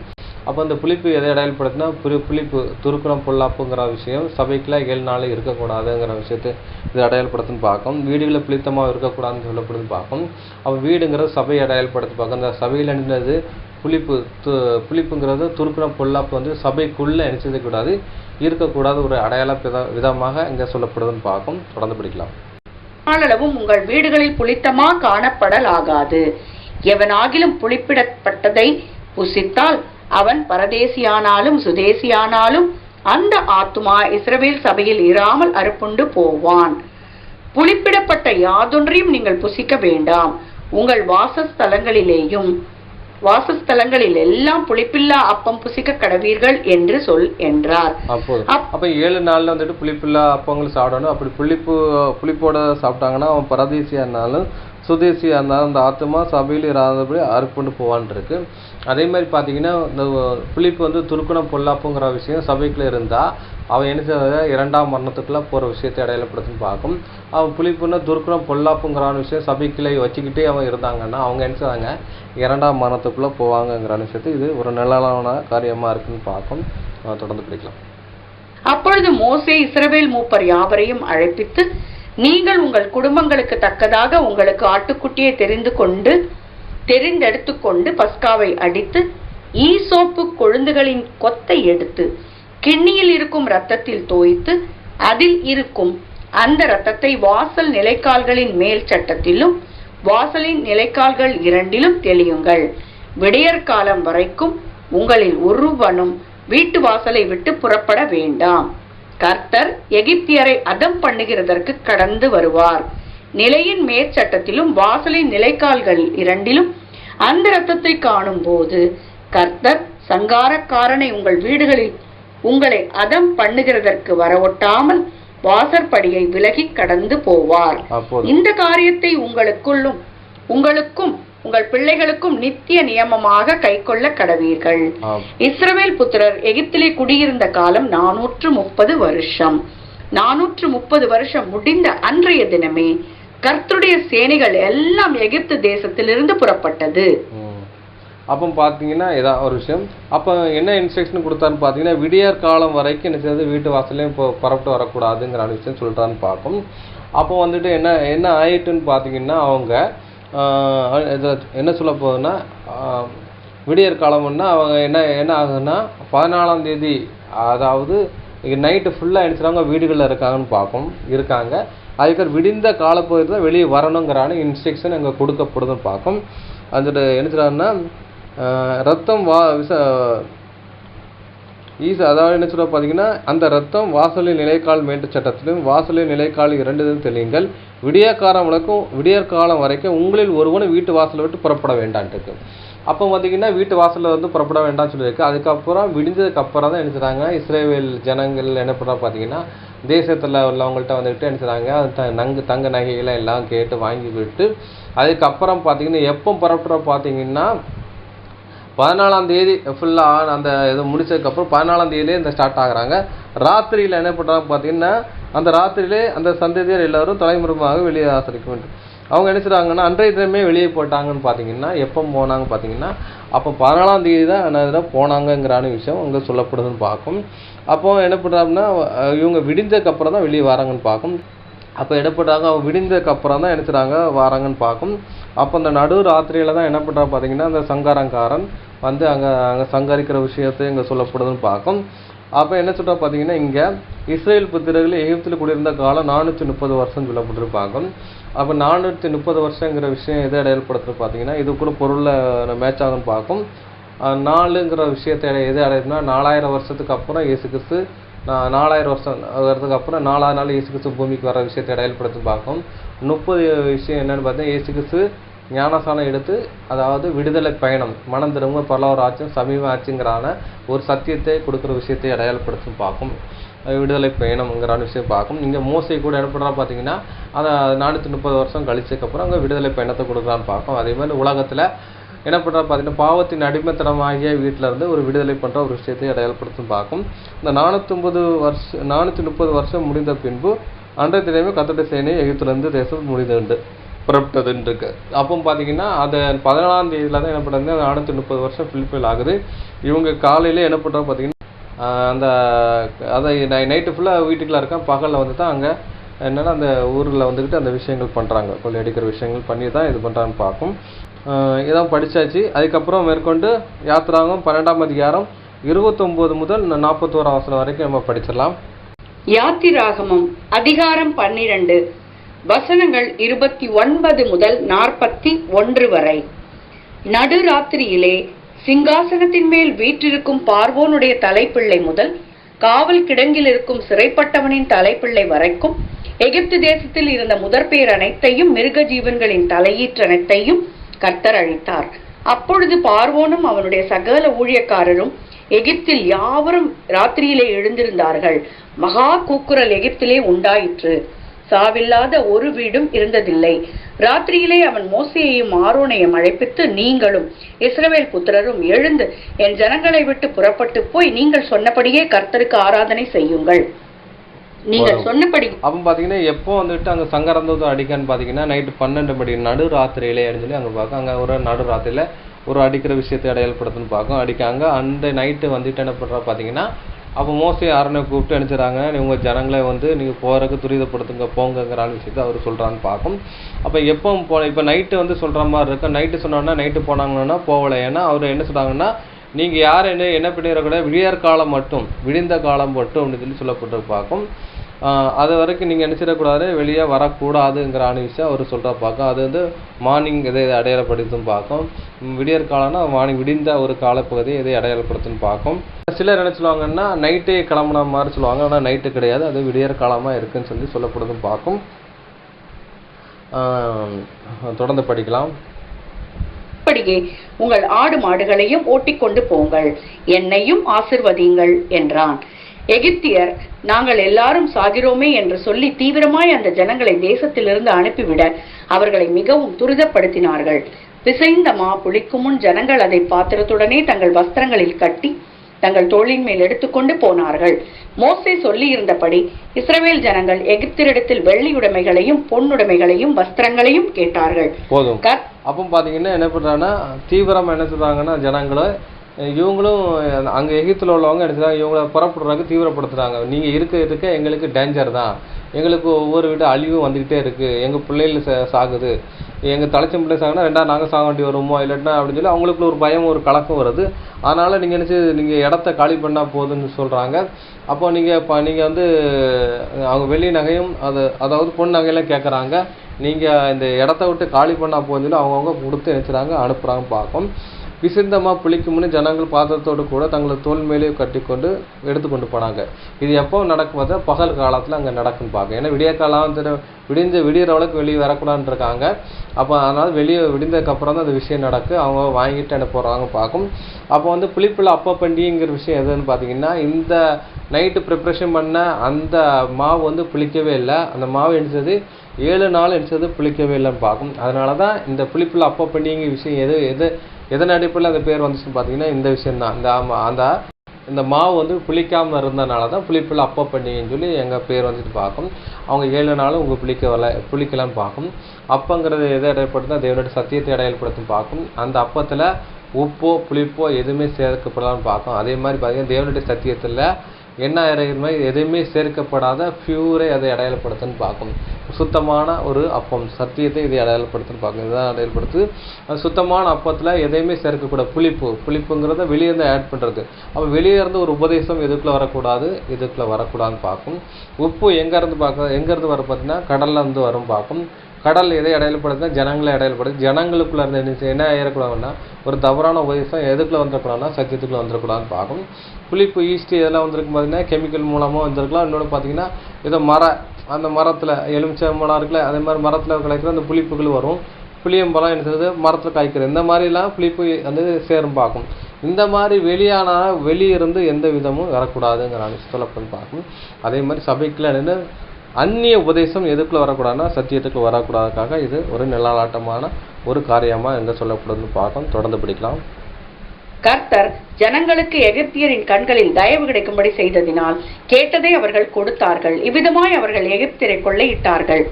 அப்போ அந்த புளிப்பு எதை அடையாளப்படுத்தினா புளிப்பு துருக்குணம் பொல்லாப்புங்கிற விஷயம் சபைக்குள்ள 7 நாள் இருக்கக்கூடாதுங்கிற விஷயத்தை இது அடையாளப்படுத்துன்னு பார்க்கும். வீடுகளில் புளித்தமாக இருக்கக்கூடாதுன்னு சொல்லப்படுதுன்னு பார்க்கும். அப்போ வீடுங்கிறது சபையை அடையாளப்படுத்தி பார்க்கும். அந்த சபையில் என்னது புளிப்புங்கிறது துருக்குணம் பொல்லாப்பு வந்து சபைக்குள்ளே நினைச்சக்கூடாது இருக்கக்கூடாது ஒரு அடையாள விதமாக இங்கே சொல்லப்படுதுன்னு பார்க்கும். தொடர்ந்து படிக்கலாம். அளவும் உங்கள் வீடுகளில் புளித்தமா காணப்படலாகாது. எவனாகிலும் புளிப்பிடப்பட்டதை புசித்தால் அவன் பரதேசியானாலும் சுதேசியானாலும் அந்த ஆத்துமா இஸ்ரவேல் சபையில் இராமல் அறுப்புண்டு போவான். புளிப்பிடப்பட்ட யாதொன்றையும் நீங்கள் புசிக்க வேண்டாம். உங்கள் வாசஸ்தலங்களில் எல்லாம் புளிப்பில்லா அப்பம் புசிக்க கடவீர்கள் என்று என்றார். அப்ப 7 நாள்ல வந்துட்டு புளிப்பில்லா அப்பங்கள் சாப்பிடணும். அப்படி புளிப்போட சாப்பிட்டாங்கன்னா அவன் பரதேசியா இருந்தாலும் சுதேசியா இருந்தாலும் அந்த ஆத்மா சபையில் இராதபடி அறுப்புண்டு போவான் இருக்கு. அதே மாதிரி பார்த்தீங்கன்னா இந்த புளிப்பு வந்து துருக்குணம் பொல்லாப்புங்கிற விஷயம் சபைக்குள்ள இருந்தால் அவன் என்ன செய்ய 2ஆம் மரணத்துக்குள்ள போகிற விஷயத்தை அடையாளப்படுத்துன்னு பார்க்கும். அவன் புளிப்புன்னா துருக்குணம் பொல்லாப்புங்கிற விஷயம் சபைக்குள்ளே வச்சுக்கிட்டே அவன் இருந்தாங்கன்னா அவங்க என்ன செய்வாங்க 2ஆம் மரணத்துக்குள்ளே போவாங்கங்கிற விஷயத்தை இது ஒரு நிழலான காரியமாக இருக்குன்னு பார்க்கும். தொடர்ந்து படிக்கலாம். அப்பொழுது மோசே இஸ்ரவேல் மூப்பர் யாவரையும் அழைப்பித்து, நீங்கள் உங்கள் குடும்பங்களுக்கு தக்கதாக உங்களுக்கு ஆட்டுக்குட்டியை தெரிந்தெடுத்துக்கொண்டு பஸ்காவை அடித்து ஈசோப்பு கொழுந்துகளின் கொத்தை எடுத்து கிண்ணியில் இருக்கும் இரத்தத்தில் தோய்த்து அதில் இருக்கும் அந்த இரத்தத்தை வாசல் நிலைக்கால்களின் மேல் சட்டத்திலும் வாசலின் நிலைக்கால்கள் 2லும் தெளியுங்கள். விடியற்காலம் வரைக்கும் உங்களில் ஒருவனும் வீட்டு வாசலை விட்டு புறப்பட வேண்டாம். கர்த்தர் எகிப்தியரை அதம் பண்ணுகிறதற்கு கடந்து வருவார். நிலையின் மேற்சட்டத்திலும் வாசலின் நிலைக்கால்கள் 2லும் அந்த இரத்தத்தை காணும் போது கர்த்தர் சங்காரக்காரனை உங்கள் வீடுகளில் உங்களை அதம் பண்ணுகிறதற்கு வரவொட்டாமல் வாசற்படியை விலகி கடந்து போவார். இந்த காரியத்தை உங்களுக்கும் உங்கள் பிள்ளைகளுக்கும் நித்திய நியமமாக கைக்கொள்ள கடவீர்கள். இஸ்ரவேல் புத்திரர் எகிப்திலே குடியிருந்த காலம் 430 வருஷம். 430 வருஷம் முடிந்த அன்றைய தினமே கர்த்தருடைய சேனைகள் எல்லாம் எகிப்து தேசத்திலிருந்து புறப்பட்டது. அப்போ பார்த்தீங்கன்னா இதான் ஒரு விஷயம். அப்போ என்ன இன்ஸ்ட்ரக்ஷன் கொடுத்தான்னு பார்த்தீங்கன்னா விடியற் காலம் வரைக்கும் என்ன செய்யாது வீட்டு வாசலையும் இப்போ புறப்பட்டு வரக்கூடாதுங்கிற விஷயம் சொல்லிட்டான்னு பார்க்கும். அப்போ வந்துட்டு என்ன ஆயிட்டுன்னு பார்த்தீங்கன்னா அவங்க என்ன சொல்ல போகுதுன்னா விடியற் காலம்னா அவங்க என்ன ஆகுதுன்னா 14ஆம் தேதி அதாவது நைட்டு ஃபுல்லாக நினச்சிடுவாங்க வீடுகளில் இருக்காங்க. அதுக்கு விடிந்த காலப்பகுதியில் தான் வெளியே வரணுங்கிறான இன்ஸ்ட்ரக்ஷன் அங்கே கொடுக்கப்படுதுன்னு பார்க்கும். வந்துட்டு என்ன சொல்கிறாங்கன்னா ரத்தம் அதாவது என்ன சொல்ல பார்த்தீங்கன்னா அந்த ரத்தம் வாசலின் நிலைக்கால் மேட்டு சட்டத்திலும் வாசலின் நிலைக்கால் 2லும் தெளியுங்கள். விடியற்காலம் வரைக்கும் உங்களில் ஒருவனும் வீட்டு வாசலை விட்டு புறப்பட வேண்டான்ட்டு. அப்போ பார்த்தீங்கன்னா வீட்டு வாசலில் வந்து புறப்பட வேண்டாம்னு சொல்லியிருக்கு. அதுக்கப்புறம் விடிஞ்சதுக்கு அப்புறம் தான் என்ன செய்றாங்க இஸ்ரேல் ஜனங்கள் என்ன பண்ணுறா பார்த்தீங்கன்னா தேசத்தில் உள்ளவங்கள்ட்ட வந்துட்டு என்ன செய்றாங்க தங்க நகைகளை எல்லாம் கேட்டு வாங்கி விட்டு அதுக்கப்புறம் பார்த்தீங்கன்னா எப்போ புறப்படுற பார்த்தீங்கன்னா 14ஆம் தேதி ஃபுல்லாக அந்த இது முடிச்சதுக்கப்புறம் 14ஆம் தேதியிலே இந்த ஸ்டார்ட் ஆகுறாங்க. ராத்திரியில் என்ன பண்ணுறாங்க பார்த்தீங்கன்னா அந்த ராத்திரியிலே அந்த சந்ததியர் எல்லாரும் தலைமுறைமாக வெளியே ஆசரிக்க வேண்டும். அவங்க என்ன செய்றாங்கன்னா அன்றைய தினமே வெளியே போட்டாங்கன்னு பார்த்தீங்கன்னா எப்போ போனாங்க பார்த்தீங்கன்னா அப்போ 14ஆம் தேதி தான் என்ன போனாங்கங்கிறான விஷயம் அங்கே சொல்லப்படுதுன்னு பார்க்கும். அப்போ என்ன பண்ணுறாங்கன்னா இவங்க விடிஞ்சதுக்கப்புறம் தான் வெளியே வராங்கன்னு பார்க்கும். அப்போ என்ன பண்ணுறாங்க அவங்க விடிஞ்சதுக்கப்புறம் தான் என்ன செய்றாங்க வராங்கன்னு பார்க்கும். அப்போ அந்த நடு ராத்திரியில் தான் என்ன பண்ணுறாங்க பார்த்தீங்கன்னா அந்த சங்காரங்காரன் வந்து அங்கே சங்கரிக்கிற விஷயத்தை இங்கே சொல்லப்படுதுன்னு பார்க்கும். அப்போ என்ன சொல்கிறா பார்த்தீங்கன்னா, இங்கே இஸ்ரேல் புத்திரர்கள் எகிப்தில் குடியிருந்த காலம் 430 வருஷம் சொல்லப்பட்டிருப்பாங்க. அப்போ 430 வருஷங்கிற விஷயம் எதை அடையாளப்படுத்துறது பார்த்தீங்கன்னா, இது கூட பொருளில் மேட்ச் ஆகுன்னு பார்க்கும். 4ங்கிற விஷயத்தை எது அடையுதுன்னா, 4000 வருஷத்துக்கு அப்புறம் இயேசு கிறிஸ்து 4000 வருஷம் வரதுக்கு அப்புறம் 4வது நாள் இயேசு கிறிஸ்து பூமிக்கு வர விஷயத்தை அடையாளப்படுத்தி பார்க்கும். 30 விஷயம் என்னென்னு பார்த்தீங்கன்னா, இயேசு கிறிஸ்து ஞானசானம் எடுத்து, அதாவது விடுதலை பயணம், மனம் திரும்ப பரலோக ராஜ்யம் சமீப ஆட்சிங்கிறான ஒரு சத்தியத்தை கொடுக்குற விஷயத்தை அடையாளப்படுத்தி பார்க்கும். விடுதலை பயணம்ங்கிற விஷயம் பார்க்கும். இங்கே மோசை கூட என்ன பண்ணுறா பார்த்தீங்கன்னா, அதை 430 வருஷம் கழிச்சதுக்கப்புறம் அங்கே விடுதலை பயணத்தை கொடுக்குறான்னு பார்க்கும். அதே மாதிரி உலகத்தில் என்ன பண்ணுறா பார்த்தீங்கன்னா, பாவத்தின் அடிமைத்தனமாகிய வீட்டில் இருந்து ஒரு விடுதலை பண்ணுற ஒரு விஷயத்தை அடையாளப்படுத்தும் பார்க்கும். இந்த 430 வருஷம் முடிந்த பின்பு அன்றைய தினமே கர்த்தருடைய சேனை எகிப்திலிருந்து தேசம் முடிந்துண்டு புறப்பட்டதுன்னு இருக்கு. அப்போ பார்த்தீங்கன்னா, அது 14ஆம் தேதியில் தான் என்ன பண்ணுறது, 430 வருஷம் ஃபில்ஃபில் ஆகுது. இவங்க காலையில் என்ன பண்ணுறா பார்த்தீங்கன்னா, அந்த அதை நைட்டு ஃபுல்லாக வீட்டுக்குள்ளே இருக்கான், பகலில் வந்து தான் அங்கே என்னென்னா அந்த ஊரில் வந்துக்கிட்டு அந்த விஷயங்கள் பண்ணுறாங்க, கொள்ளை அடிக்கிற விஷயங்கள் பண்ணி தான் இது பண்ணுறான்னு பார்க்கும். இதான் படித்தாச்சு. அதுக்கப்புறம் மேற்கொண்டு யாத்திராகம் 12ஆம் அதிகாரம் 29 முதல் 41 வசனம் வரைக்கும் நம்ம படிச்சிடலாம். யாத்திராகமம் அதிகாரம் 12 வசனங்கள் 29 முதல் 41 வரை. நடுராத்திரியிலே சிங்காசனத்தின் மேல் வீற்றிருக்கும் பார்வோனுடைய தலைப்பிள்ளை முதல் காவல் கிடங்கில் இருக்கும் சிறைப்பட்டவனின் தலைப்பிள்ளை வரைக்கும் எகிப்து தேசத்தில் இருந்த முதற்பேர் அனைத்தையும் மிருக ஜீவன்களின் தலையீற்று அனைத்தையும் கர்த்தர் அழித்தார். அப்பொழுது பார்வோனும் அவனுடைய சகல ஊழியக்காரரும் எகிப்தில் யாவரும் ராத்திரியிலே எழுந்திருந்தார்கள். மகா கூக்குரல் எகிப்திலே உண்டாயிற்று. சாவில்லாத ஒரு வீடும் இருந்ததில்லை. ராத்திரியிலே அவன் மோசேயையும் ஆரோனையும் அழைப்பித்து, நீங்களும் இஸ்ரவேல் புத்திரரும் எழுந்து என் ஜனங்களை விட்டு புறப்பட்டு போய் நீங்கள் சொன்னபடியே கர்த்தருக்கு ஆராதனை செய்யுங்கள். நீங்கள் சொன்னபடி. அப்போ பார்த்தீங்கன்னா, எப்போ வந்துட்டு அங்கே சங்கரந்தோதம் அடிக்கான்னு பார்த்தீங்கன்னா, நைட்டு 12 மணி நடு ராத்திரியிலே சொல்லி அங்கே பார்க்கும். அங்கே ஒரு நடு ராத்திரியில் ஒரு அடிக்கிற விஷயத்தை அடையாளப்படுத்துன்னு பார்க்கும். அடிக்காங்க. அந்த நைட்டு வந்துட்டு என்ன பண்ணுறா பார்த்தீங்கன்னா, அப்போ மோசே ஆரோனை கூப்பிட்டு அனுப்பிச்சிடறாங்க. உங்கள் ஜனங்களை வந்து நீங்கள் போகிறதுக்கு துரிதப்படுத்துங்க போங்கங்கிற விஷயத்தை அவர் சொல்கிறான்னு பார்க்கும். அப்போ எப்போ இப்போ நைட்டு வந்து சொல்கிற மாதிரி இருக்கு. நைட்டு சொன்னோன்னா நைட்டு போனாங்கன்னா போகலை. ஏன்னா அவர் என்ன சொல்கிறாங்கன்னா, நீங்கள் யார் என்ன பண்ணிடக்கூட விடியற் காலம் மட்டும், விடிந்த காலம் மட்டும் அப்படின்னு சொல்லப்பட்டு பார்க்கும். அது வரைக்கும் நீங்கள் நினச்சிடக்கூடாது, வெளியே வரக்கூடாதுங்கிற விஷயம் அவர் சொல்கிறா பார்க்கும். அது வந்து மார்னிங் எதை அடையாளப்படுத்தும் பார்க்கும். விடியற் காலம்னா மார்னிங் விடிந்த ஒரு காலப்பகுதியை எதை அடையாளப்படுத்துன்னு பார்க்கும். சிலர் என்ன சொல்லுவாங்கன்னா, நைட்டே கிளம்புன மாதிரி சொல்லுவாங்க. ஆனால் நைட்டு கிடையாது, அது விடியற் காலமாக இருக்குன்னு சொல்லப்படுதும் பார்க்கும். தொடர்ந்து படிக்கலாம். அப்படியே உங்கள் ஆடு மாடுகளையும் ஓட்டிக்கொண்டு போங்கள், என்னையும் ஆசிர்வதியுங்கள் என்றான். எகிப்தியர், நாங்கள் எல்லாரும் சாகிறோமே என்று சொல்லி தீவிரமாய் அந்த ஜனங்களை தேசத்திலிருந்து அனுப்பிவிட அவர்களை மிகவும் துரிதப்படுத்தினார்கள். பிசைந்த மா புளிக்கும் முன் ஜனங்கள் அதை பாத்திரத்துடனே தங்கள் வஸ்திரங்களில் கட்டி தங்கள் தோளின் மேல் எடுத்துக்கொண்டு போனார்கள். மோசே சொல்லி இருந்தபடி இஸ்ரவேல் ஜனங்கள் எகிப்தியரிடத்தில் வெள்ளியுடைமைகளையும் பொன்னுடைமைகளையும் வஸ்திரங்களையும் கேட்டார்கள். போதும். அப்போ பாத்தீங்கன்னா என்ன பண்றாங்கன்னா, தீவிரமா என்ன சொல்றாங்கன்னா, ஜனங்களை இவங்களும் அங்கே எகிப்தில் உள்ளவங்க என்ன செய்றாங்க, இவங்களை புறப்படுறாங்க, தீவிரப்படுத்துறாங்க. நீங்கள் இருக்க எங்களுக்கு டேஞ்சர் தான், எங்களுக்கு ஒவ்வொரு வீடு அழிவு வந்துக்கிட்டே இருக்குது, எங்கள் பிள்ளைகள் சாகுது, எங்கள் தலைச்சம் பிள்ளை சாகுனா ரெண்டாவது நாங்கள் சாக வேண்டி வருமோ இல்லைன்னா அப்படின்னு சொல்லி அவங்களுக்குள்ள ஒரு பயம், ஒரு கலக்கம் வருது. அதனால் நீங்கள் என்ன செய்ய, நீங்கள் இடத்த காலி பண்ணால் போதுன்னு சொல்கிறாங்க. அப்போ நீங்கள் வந்து அவங்க வெள்ளி நகையும் அதாவது பொன் நகையெல்லாம் கேட்குறாங்க. நீங்கள் இந்த இடத்த விட்டு காலி பண்ணால் போதுன்னு சொல்லி அவங்கவுங்க கொடுத்து நினச்சிறாங்க, அனுப்புகிறாங்க பார்க்கும். விசிந்தமாக புளிக்கும்னு ஜனங்கள் பாத்திரத்தோடு கூட தங்களை தோல் மேலே கட்டிக்கொண்டு எடுத்துக்கொண்டு போனாங்க. இது எப்போ நடக்கும் பார்த்தா பகல் காலத்தில் அங்கே நடக்குன்னு பார்க்க. ஏன்னா விடிய காலம் விடியறவளுக்கு வெளியே வரக்கூடாதுன்னு இருக்காங்க. அப்போ அதனால் வெளியே விடிந்ததுக்கப்புறம் தான் அந்த விஷயம் நடக்கு. அவங்க வாங்கிட்டு என்ன போகிறாங்க பார்க்கும். அப்போ வந்து புளிப்பில் அப்போ பண்டிகைங்கிற விஷயம் எதுன்னு பார்த்தீங்கன்னா, இந்த நைட்டு ப்ரிப்ரேஷன் பண்ண அந்த மாவு வந்து புளிக்கவே இல்லை. அந்த மாவு எரிச்சது 7 நாள் எரிச்சது புளிக்கவே இல்லைன்னு பார்க்கும். அதனால தான் இந்த புளிப்பில் அப்போ பண்டிகைங்கிற விஷயம் எதன் அடிப்படையில் அந்த பேர் வந்துச்சுன்னு பார்த்தீங்கன்னா, இந்த விஷயம்தான். இந்த மாவு வந்து புளிக்காமல் இருந்தனால தான் புளிப்பில் அப்போ பண்டிகைன்னு சொல்லி எங்கள் பேர் வந்துட்டு பார்க்கும். அவங்க 7 நாளும் உங்கள் புளிக்கலான்னு பார்க்கும். அப்பங்கிறது எதை அடையாளப்படுத்தினா தேவனுடைய சத்தியத்தை அடையாளப்படுத்தும் பார்க்கும். அந்த அப்பத்தில் உப்போ புளிப்போ எதுவுமே சேர்க்கப்படலான்னு பார்க்கும். அதே மாதிரி பார்த்தீங்கன்னா தேவனுடைய சத்தியத்தில் என்ன இறைகிற மாதிரி எதுவுமே சேர்க்கப்படாத பியூரை அதை அடையாளப்படுத்துன்னு பார்க்கும். சுத்தமான ஒரு அப்பம், சத்தியத்தை இதை அடையாளப்படுத்துன்னு பார்க்கணும். இதுதான் அடையாளப்படுத்து. அது சுத்தமான அப்பத்தில் எதையுமே சேர்க்கக்கூடாது. புளிப்புங்கிறத வெளியே இருந்து ஆட் பண்ணுறது. அப்போ வெளியே இருந்து ஒரு உபதேசம் எதுக்குள்ளே வரக்கூடாது, இதுக்குள்ளே வரக்கூடாதுன்னு பார்க்கும். உப்பு எங்கேருந்து வர பார்த்தீங்கன்னா கடல்ல இருந்து வரும் பார்க்கும். கடல் எதை அடையாளப்படுத்துனா ஜனங்களை அடையாளப்படுது. ஜனங்களுக்குள்ள இருந்து என்ன ஆயிடக்கூடாதுன்னா ஒரு தவறான உபதேசம் எதுக்குள்ள வந்துடக்கூடாதுன்னா சத்தியத்துக்குள்ள வந்துடக்கூடாதுன்னு பார்க்கும். புளிப்பு, ஈஸ்ட் இதெல்லாம் வந்திருக்கும் பார்த்தீங்கன்னா கெமிக்கல் மூலமாக வந்திருக்கலாம். இன்னொன்று பார்த்தீங்கன்னா ஏதோ அந்த மரத்தில் எலுமிச்சை மரம் இருக்குல்ல, அதே மாதிரி மரத்தில் கிடைக்கிற அந்த புளிப்புகள் வரும். புளியம்பழம் என்ன செய்யுது, மரத்தில் காய்க்கிறது. இந்த மாதிரிலாம் புளிப்பு வந்து சேரும் பார்க்கும். இந்த மாதிரி வெளியிருந்து எந்த விதமும் வரக்கூடாதுங்கிற சொல்லப்படும் பார்க்கும். அதே மாதிரி சபைக்குள்ள என்ன அந்நிய உபதேசம் எதுக்குள்ள வரக்கூடாதுன்னா சத்தியத்துக்குள்ள வரக்கூடாதுக்காக இது ஒரு நிழலாட்டமான ஒரு காரியமாக எங்கே சொல்லப்படுதுன்னு பார்க்கும். தொடர்ந்து படிக்கலாம். கர்த்தர் ஜனங்களுக்கு எகிப்தியரின் கண்களில் தயவு கிடைக்கும்படி செய்ததினால் கேட்டதை அவர்கள் கொடுத்தார்கள். இவ்விதமாய் அவர்கள் எகிப்தியரை கொள்ளையிட்டார்கள்.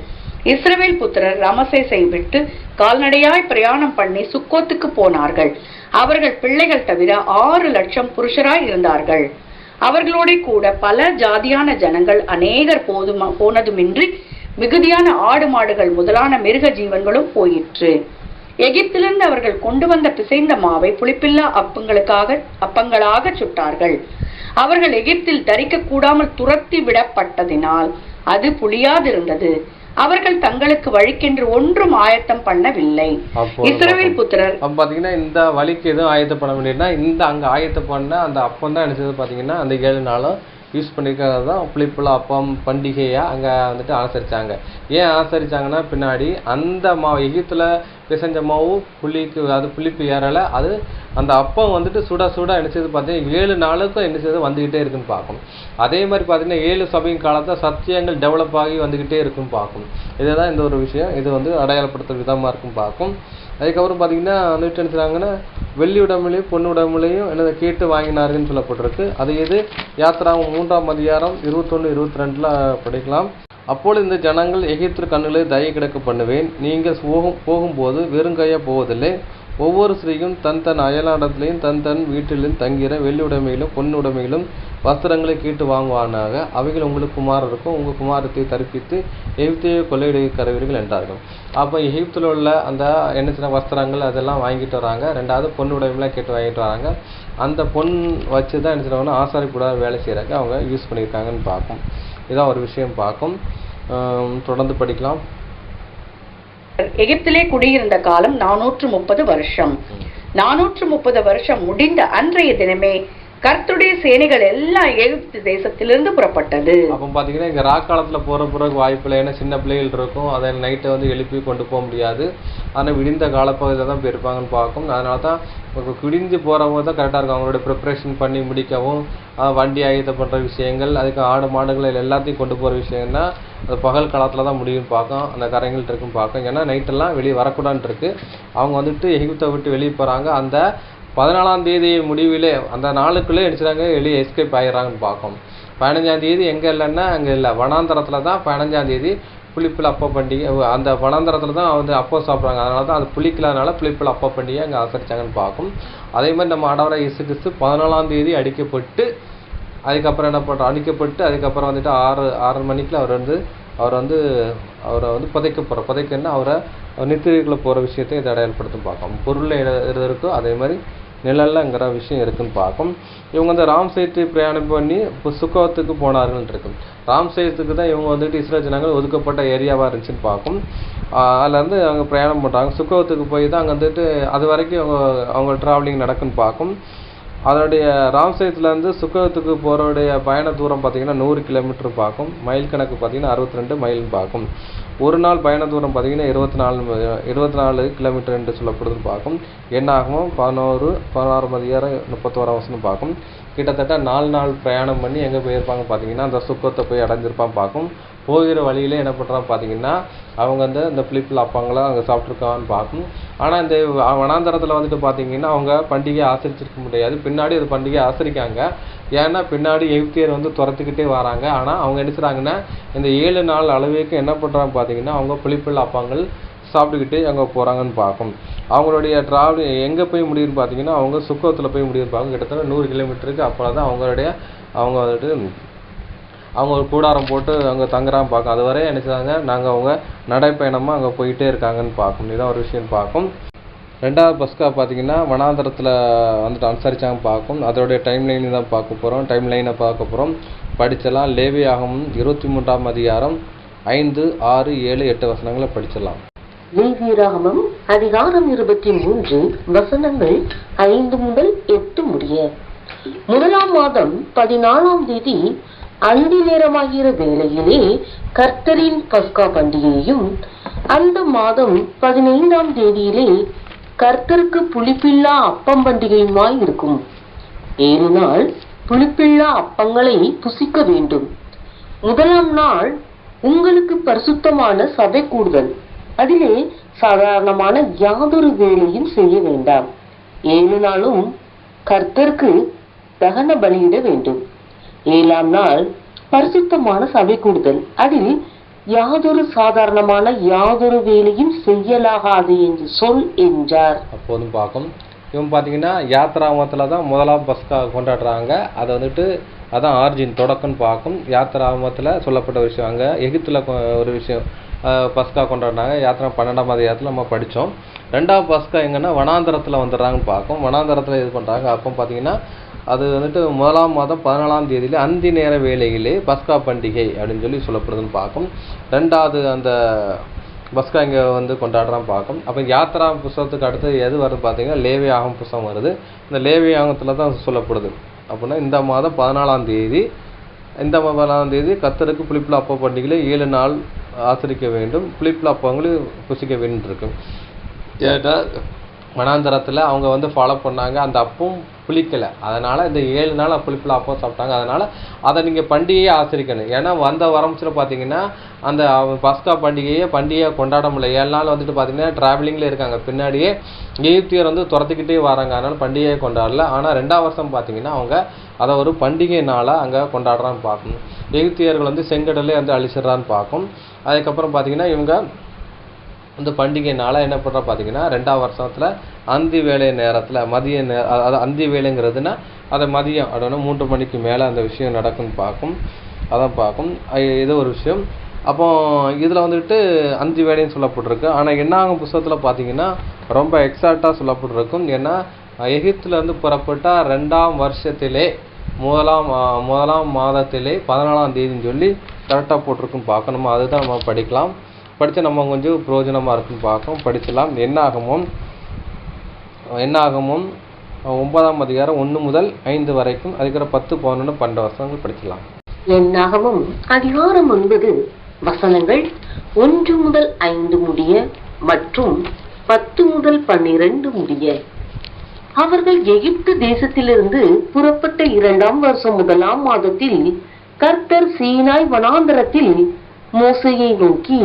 இஸ்ரவேல் புத்திரர் ரமசேசை விட்டு கால்நடையாய் பிரயாணம் பண்ணி சுக்கோத்துக்கு போனார்கள். அவர்கள் பிள்ளைகள் தவிர 6 லட்சம் புருஷராய் இருந்தார்கள். அவர்களோட கூட பல ஜாதியான ஜனங்கள் அநேகர் போனதுமின்றி மிகுதியான ஆடு மாடுகள் முதலான மிருக ஜீவன்களும் போயிற்று. எகிப்திலிருந்து அவர்கள் கொண்டு வந்த பிசைந்த மாவை புளிப்பில்லா அப்பங்களாக சுட்டார்கள். அவர்கள் எகிப்தில் தரிக்க கூடாமல் துரத்தி விடப்பட்டதினால் அது புளியாதிருந்தது. அவர்கள் தங்களுக்கு வழிக்கென்று ஒன்றும் ஆயத்தம் பண்ணவில்லை. இஸ்ரவேல் புத்திரர் பாத்தீங்கன்னா இந்த வழிக்கு எதுவும் ஆயத்தம் பண்ண முடியும்னா இந்த அங்க ஆயத்தம் பண்ண அந்த அப்பம் தான் நினைச்சது. பாத்தீங்கன்னா அந்த 7 நாளும் யூஸ் பண்ணிக்கிறது தான் புளிப்புள்ள அப்பம் பண்டிகையா அங்க வந்துட்டு ஆசரிச்சாங்க. ஏன் ஆசரிச்சாங்கன்னா பின்னாடி அந்த மாவு எகிப்துல பிசைஞ்ச மாவு புளிப்பு ஏறலை. அது அந்த அப்பம் வந்துட்டு சுட நினைச்சது பார்த்தீங்கன்னா 7 நாளுக்கும் என்ன செய்து வந்துகிட்டே இருக்குன்னு பார்க்கும். அதே மாதிரி பார்த்தீங்கன்னா 7 சபையின் காலத்தை சத்தியங்கள் டெவலப் ஆகி வந்துகிட்டே இருக்குன்னு பார்க்கும். இதுதான் இந்த ஒரு விஷயம். இது வந்து அடையாளப்படுத்துற விதமா இருக்கும் பார்க்கும். அதுக்கப்புறம் பார்த்தீங்கன்னா வந்துட்டு என்ன செய்றாங்கன்னா வெள்ளி உடம்புலையும் பொண்ணு உடம்புலையும் என்னதை கேட்டு வாங்கினாருன்னு சொல்லப்பட்டிருக்கு. அது இது யாத்திராவும் 3ஆம் அதிகாரம் 21, 22 படிக்கலாம். அப்பொழுது இந்த ஜனங்கள் எகிப்து கண்ணிலே தயை கிடக்க பண்ணுவேன். நீங்கள் போகும்போது வெறுங்கையா போவதில்லை. ஒவ்வொரு ஸ்திரீயும் தன் அயலாடத்திலையும் தன் வீட்டிலும் தங்கிற வெள்ளி உடைமையிலும் பொண்ணு உடைமையிலும் வஸ்திரங்களை கேட்டு வாங்குவானாக. அவைகள் உங்களுக்கு குமாரருக்கும் உங்கள் குமாரத்தை தரிப்பித்து எகிப்தியை கொள்ளையடிக்கிறவர்கள் என்றார்கள். அப்போ எகிப்தில் உள்ள அந்த என்ன சின்ன வஸ்திரங்கள் அதெல்லாம் வாங்கிட்டு வராங்க. 2வது பொண்ணு உடைமைலாம் கேட்டு வாங்கிட்டு வராங்க. அந்த பொன் வச்சு தான் என்ன செய்வாங்கன்னா ஆசாரிக்கூட வேலை செய்கிறாங்க, அவங்க யூஸ் பண்ணியிருக்காங்கன்னு பார்க்கும். இதான் ஒரு விஷயம் பார்க்கும். தொடர்ந்து படிக்கலாம். எகிப்திலே குடியிருந்த காலம் 430 வருஷம். 430 வருஷம் முடிந்த அன்றைய தினமே கர்த்தருடைய சேனைகள் எல்லாம் எகிப்து தேசத்திலிருந்து புறப்பட்டது. அப்போ பாத்தீங்கன்னா இங்க ராக்காலத்துல போற பிறகு வாய்ப்பில்லை. ஏன்னா சின்ன பிள்ளைகள் இருக்கும், அதை நைட்டை வந்து எழுப்பி கொண்டு போக முடியாது. ஆனால் விடிந்த காலப்பகுதியில் தான் போயிருப்பாங்கன்னு பார்க்கும். அதனால தான் விடிஞ்சு போகிறவங்க தான் கரெக்டாக இருக்கும். அவங்களோட ப்ரிப்ரேஷன் பண்ணி முடிக்கவும், வண்டி ஆயத்தம் பண்ணுற விஷயங்கள், அதுக்கு ஆடு மாடுகள் எல்லாத்தையும் கொண்டு போகிற விஷயம்னா அது பகல் காலத்தில் தான் முடியும் பார்க்கும். அந்த கரைங்கள்ட்ட இருக்கும் பார்க்கும். ஏன்னா நைட்டெல்லாம் வெளியே வரக்கூடாதுன்னு இருக்கு. அவங்க வந்துட்டு எகிப்தை விட்டு வெளியே போகிறாங்க. அந்த 14ஆம் தேதி முடிவிலே அந்த நாளுக்குள்ளே நினச்சிடாங்க வெளியே எஸ்கேப் ஆகிடுறாங்கன்னு பார்க்கும். 15ஆம் தேதி எங்கே இல்லைன்னா அங்கே இல்லை, வனாந்தரத்தில் தான் 15ஆம் தேதி புளிப்பில் அப்ப பண்டிகை. அந்த வனாந்தரத்தில் தான் வந்து அப்போ சாப்பிட்றாங்க. அதனால தான் அது புளிக்கலாதனால புளிப்பில் அப்ப பண்டிகை அங்கே ஆசரிச்சாங்கன்னு பார்க்கும். அதே மாதிரி நம்ம ஆண்டவராகிய இயேசு கிறிஸ்து 14ஆம் தேதி அடிக்கப்பட்டு அதுக்கப்புறம் என்ன பண்ணுறோம், அதுக்கப்புறம் வந்துட்டு 6 மணிக்குள்ள அவரை வந்து புதைக்கன்னா அவரை நித்திரைக்குள்ளே போகிற விஷயத்தை இதை அடையாளப்படுத்தும் பார்க்கும். பொருளில் எது இருக்கோ அதே மாதிரி நிழல்லங்கிற விஷயம் இருக்குன்னு பார்க்கும். இவங்க வந்து ராம்சேத்து பிரயாணம் பண்ணி இப்போ சுக்கோத்துக்கு போனார்கள் இருக்கும். ராம்சேத்துக்கு தான் இவங்க வந்துட்டு இஸ்ரேல் ஜனங்கள் ஒதுக்கப்பட்ட ஏரியாவாக இருந்துச்சுன்னு பார்க்கும். அதுலேருந்து அவங்க பிரயாணம் பண்ணுறாங்க. சுக்கோத்துக்கு போய் தான் அங்கே வந்துட்டு அது வரைக்கும் அவங்க ட்ராவலிங் நடக்குன்னு பார்க்கும். அதனுடைய ராம்சேத்துலேருந்து சுக்கோத்துக்கு போகிறோடைய பயண தூரம் பார்த்திங்கன்னா 100 கிலோமீட்டர் பார்க்கும். மைல் கணக்கு பார்த்திங்கன்னா 62 மைல்னு பார்க்கும். ஒரு நாள் பயண தூரம் பார்த்திங்கன்னா 24 கிலோமீட்டர் என்று சொல்லப்படுதுன்னு பார்க்கும். என்ன ஆகும் 16 அதிகாரம் 31 வசனம் பார்க்கும். கிட்டத்தட்ட 4 நாள் பிரயாணம் பண்ணி எங்கே போயிருப்பாங்க பார்த்திங்கன்னா அந்த சுக்கோத்தை போய் அடைஞ்சிருப்பான் பார்க்கும். போகிற வழியிலே என்ன பண்ணுறான்னு பார்த்தீங்கன்னா அவங்க வந்து இந்த புளிப்பில் அப்பங்களாம் அங்கே சாப்பிட்ருக்கான்னு பார்க்கும். ஆனால் இந்த வனாந்தரத்தில் வந்துட்டு பார்த்தீங்கன்னா அவங்க பண்டிகையை ஆசரிச்சிருக்க முடியாது. பின்னாடி அது பண்டிகையை ஆசரிக்காங்க. ஏன்னா பின்னாடி எகிப்தியர் வந்து துரத்துக்கிட்டே வராங்க. ஆனால் அவங்க என்ன செய்கிறாங்கன்னா இந்த 7 நாள் அளவுக்கு என்ன பண்ணுறாங்க பார்த்தீங்கன்னா அவங்க புளிப்பில் அப்பங்கள் சாப்பிட்டுக்கிட்டே அங்கே போகிறாங்கன்னு பார்க்கும். அவங்களுடைய ட்ராவல் எங்கே போய் முடியும்னு பார்த்தீங்கன்னா அவங்க சுக்கோத்தில் போய் முடியிருப்பாங்க. கிட்டத்தட்ட 100 கிலோமீட்டருக்கு அப்புறம் தான் அவங்க வந்துட்டு அவங்க ஒரு கூடாரம் போட்டு அங்கே தங்குறான்னு பார்க்கும். அது வரை நினச்சாங்க நாங்கள் அவங்க நடைப்பயணமாக அங்கே போயிட்டே இருக்காங்கன்னு பார்க்கும். இதுதான் ஒரு விஷயம் பார்க்கும். ரெண்டாவது பஸ்கா பார்த்தீங்கன்னா வனாந்தரத்தில் வந்துட்டு அனுசரிச்சாங்க பார்க்கும். அதோடைய டைம் லைன் தான் பார்க்க போகிறோம். டைம் லைனை பார்க்க போகிறோம். படிச்சலாம். லேவியாகமம் 23ஆம் அதிகாரம் 5, 6, 7, 8 வசனங்களை படிச்சிடலாம். லேவியராகமம் அதிகாரம் 23 வசனங்கள் 5 முதல் 8 முடிய. முதலாம் மாதம் 14ஆம் தேதி அந்தி நேரமாகிற வேளையிலே கர்த்தரின் பஸ்கா பண்டிகையும், அந்த மாதம் 15ஆம் தேதியிலே கர்த்தருக்கு புளிப்பில்லா அப்பம் பண்டிகையுமாய் இருக்கும். 7 நாள் புளிப்பில்லா அப்பங்களை புசிக்க வேண்டும். முதலாம் நாள் உங்களுக்கு பரிசுத்தமான சபை கூடுதல். அதிலே சாதாரணமான யாதொரு வேலையும் செய்ய வேண்டாம். 7 நாளும் கர்த்தருக்கு தகன பலியிட வேண்டும். 7ஆம் நாள் பரிசுத்தமான சபை கூடுதல். அதில் யாதொரு சாதாரணமான யாதொரு வேலையும் செய்யலாகாது என்று சொல் என்றார். அப்போதும் பார்க்கும். இவன் பார்த்தீங்கன்னா யாத்ராமத்தில் தான் முதலாம் பஸ்கா கொண்டாடுறாங்க. அதை வந்துட்டு அதான் ஆர்ஜின் தொடக்கம்னு பார்க்கும். யாத்ராமத்தில் சொல்லப்பட்ட விஷயம். அங்கே எகிப்தில் ஒரு விஷயம் பஸ்கா கொண்டாடினாங்க. யாத்திரா 12ஆம் அதிகாரத்தில் நம்ம படித்தோம். ரெண்டாவது பஸ்கா எங்கன்னா வனாந்தரத்தில் வந்துடுறாங்கன்னு பார்க்கும். வனாந்தரத்தில் இது பண்ணுறாங்க. அப்போ பார்த்தீங்கன்னா அது வந்துட்டு முதலாம் மாதம் 14ஆம் தேதியிலே அந்தி நேர வேளையிலே பஸ்கா பண்டிகை அப்படின்னு சொல்லி சொல்லப்படுதுன்னு பார்க்கும். ரெண்டாவது அந்த பஸ்கா இங்கே வந்து கொண்டாடுறான் பார்க்கும். அப்போ யாத்ரா புஸ்தகத்துக்கு அடுத்து எது வருது பார்த்தீங்கன்னா லேவியாகமம் புஸ்தகம் வருது. இந்த லேவியாகமத்தில் தான் சொல்லப்படுது. அப்படின்னா இந்த மாதம் 14ஆம் தேதி கர்த்தருக்கு புளிப்பில் அப்ப பண்டிகையில் 7 நாள் ஆசரிக்க வேண்டும். புளிப்பில் அப்பங்களும் புசிக்க வேண்டும் இருக்கு. ஏன்னா வனாந்தரத்தில் அவங்க வந்து ஃபாலோ பண்ணாங்க. அந்த அப்பம் புளிக்கலை. அதனால் இந்த 7 நாள் புளிப்பில் அப்பம் சாப்பிட்டாங்க. அதனால் அதை நீங்கள் பண்டிகையை ஆசரிக்கணும். ஏன்னா வந்த வரம்ஸில் பார்த்தீங்கன்னா அந்த பஸ்கா பண்டிகையை கொண்டாட முடியல. 7 நாள் வந்துட்டு பார்த்தீங்கன்னா ட்ராவலிங்கில் இருக்காங்க. பின்னாடியே எகிப்தியர் வந்து துரத்திக்கிட்டே வராங்க. அதனால் பண்டிகையை கொண்டாடல. ஆனால் 2ஆம் வருஷம் பார்த்தீங்கன்னா அவங்க அதை ஒரு பண்டிகை நாளாக அங்கே கொண்டாடுறான்னு பார்க்கணும். எகிப்தியர்கள் வந்து செங்கடலே வந்து அழிச்சிட்றான்னு பார்க்கும். அதுக்கப்புறம் பார்த்தீங்கன்னா இவங்க இந்த பண்டிகை நாளாக என்ன பண்ணுறா பார்த்தீங்கன்னா 2ஆம் வருஷத்தில் அந்தி வேலை நேரத்தில் மதிய அது அந்தி வேலைங்கிறதுனா அதை மதியம் அப்படின்னா 3 மணிக்கு மேலே அந்த விஷயம் நடக்குன்னு பார்க்கும். அதான் பார்க்கும். இது ஒரு விஷயம். அப்போ இதில் வந்துட்டு அந்தி வேலைன்னு சொல்லப்பட்டிருக்கு. ஆனால் என்னாகும் புத்தகத்தில் பார்த்தீங்கன்னா ரொம்ப எக்ஸாக்டாக சொல்லப்பட்டிருக்கும். ஏன்னா எகிப்திலேருந்து புறப்பட்ட 2ஆம் வருஷத்திலே முதலாம் மாதத்திலே 14ஆம் தேதின்னு சொல்லி கரெக்டாக போட்டிருக்குன்னு பார்க்கணும். அதுதான் நம்ம படிக்கலாம். படித்தா நம்ம கொஞ்சம் பிரயோஜனமாக இருக்குன்னு பார்க்கணும். படிச்சலாம். என்னாகமும் 9ஆம் அதிகாரம் 1 முதல் 5 வரைக்கும் அதுக்கிற 10, 11, 12 வசனங்கள் படிக்கலாம். என்னாகமும் அதிகாரம் 9 வசனங்கள் 1 முதல் 5 முடிய மற்றும் 10 முதல் 12 முடிய. அவர்கள் எகிப்து தேசத்திலிருந்து புறப்பட்ட 2ஆம் வருஷம் 1ஆம் மாதத்தில் கர்த்தர் சீனாய் வனாந்தரத்தில் மோசேயை நோக்கி,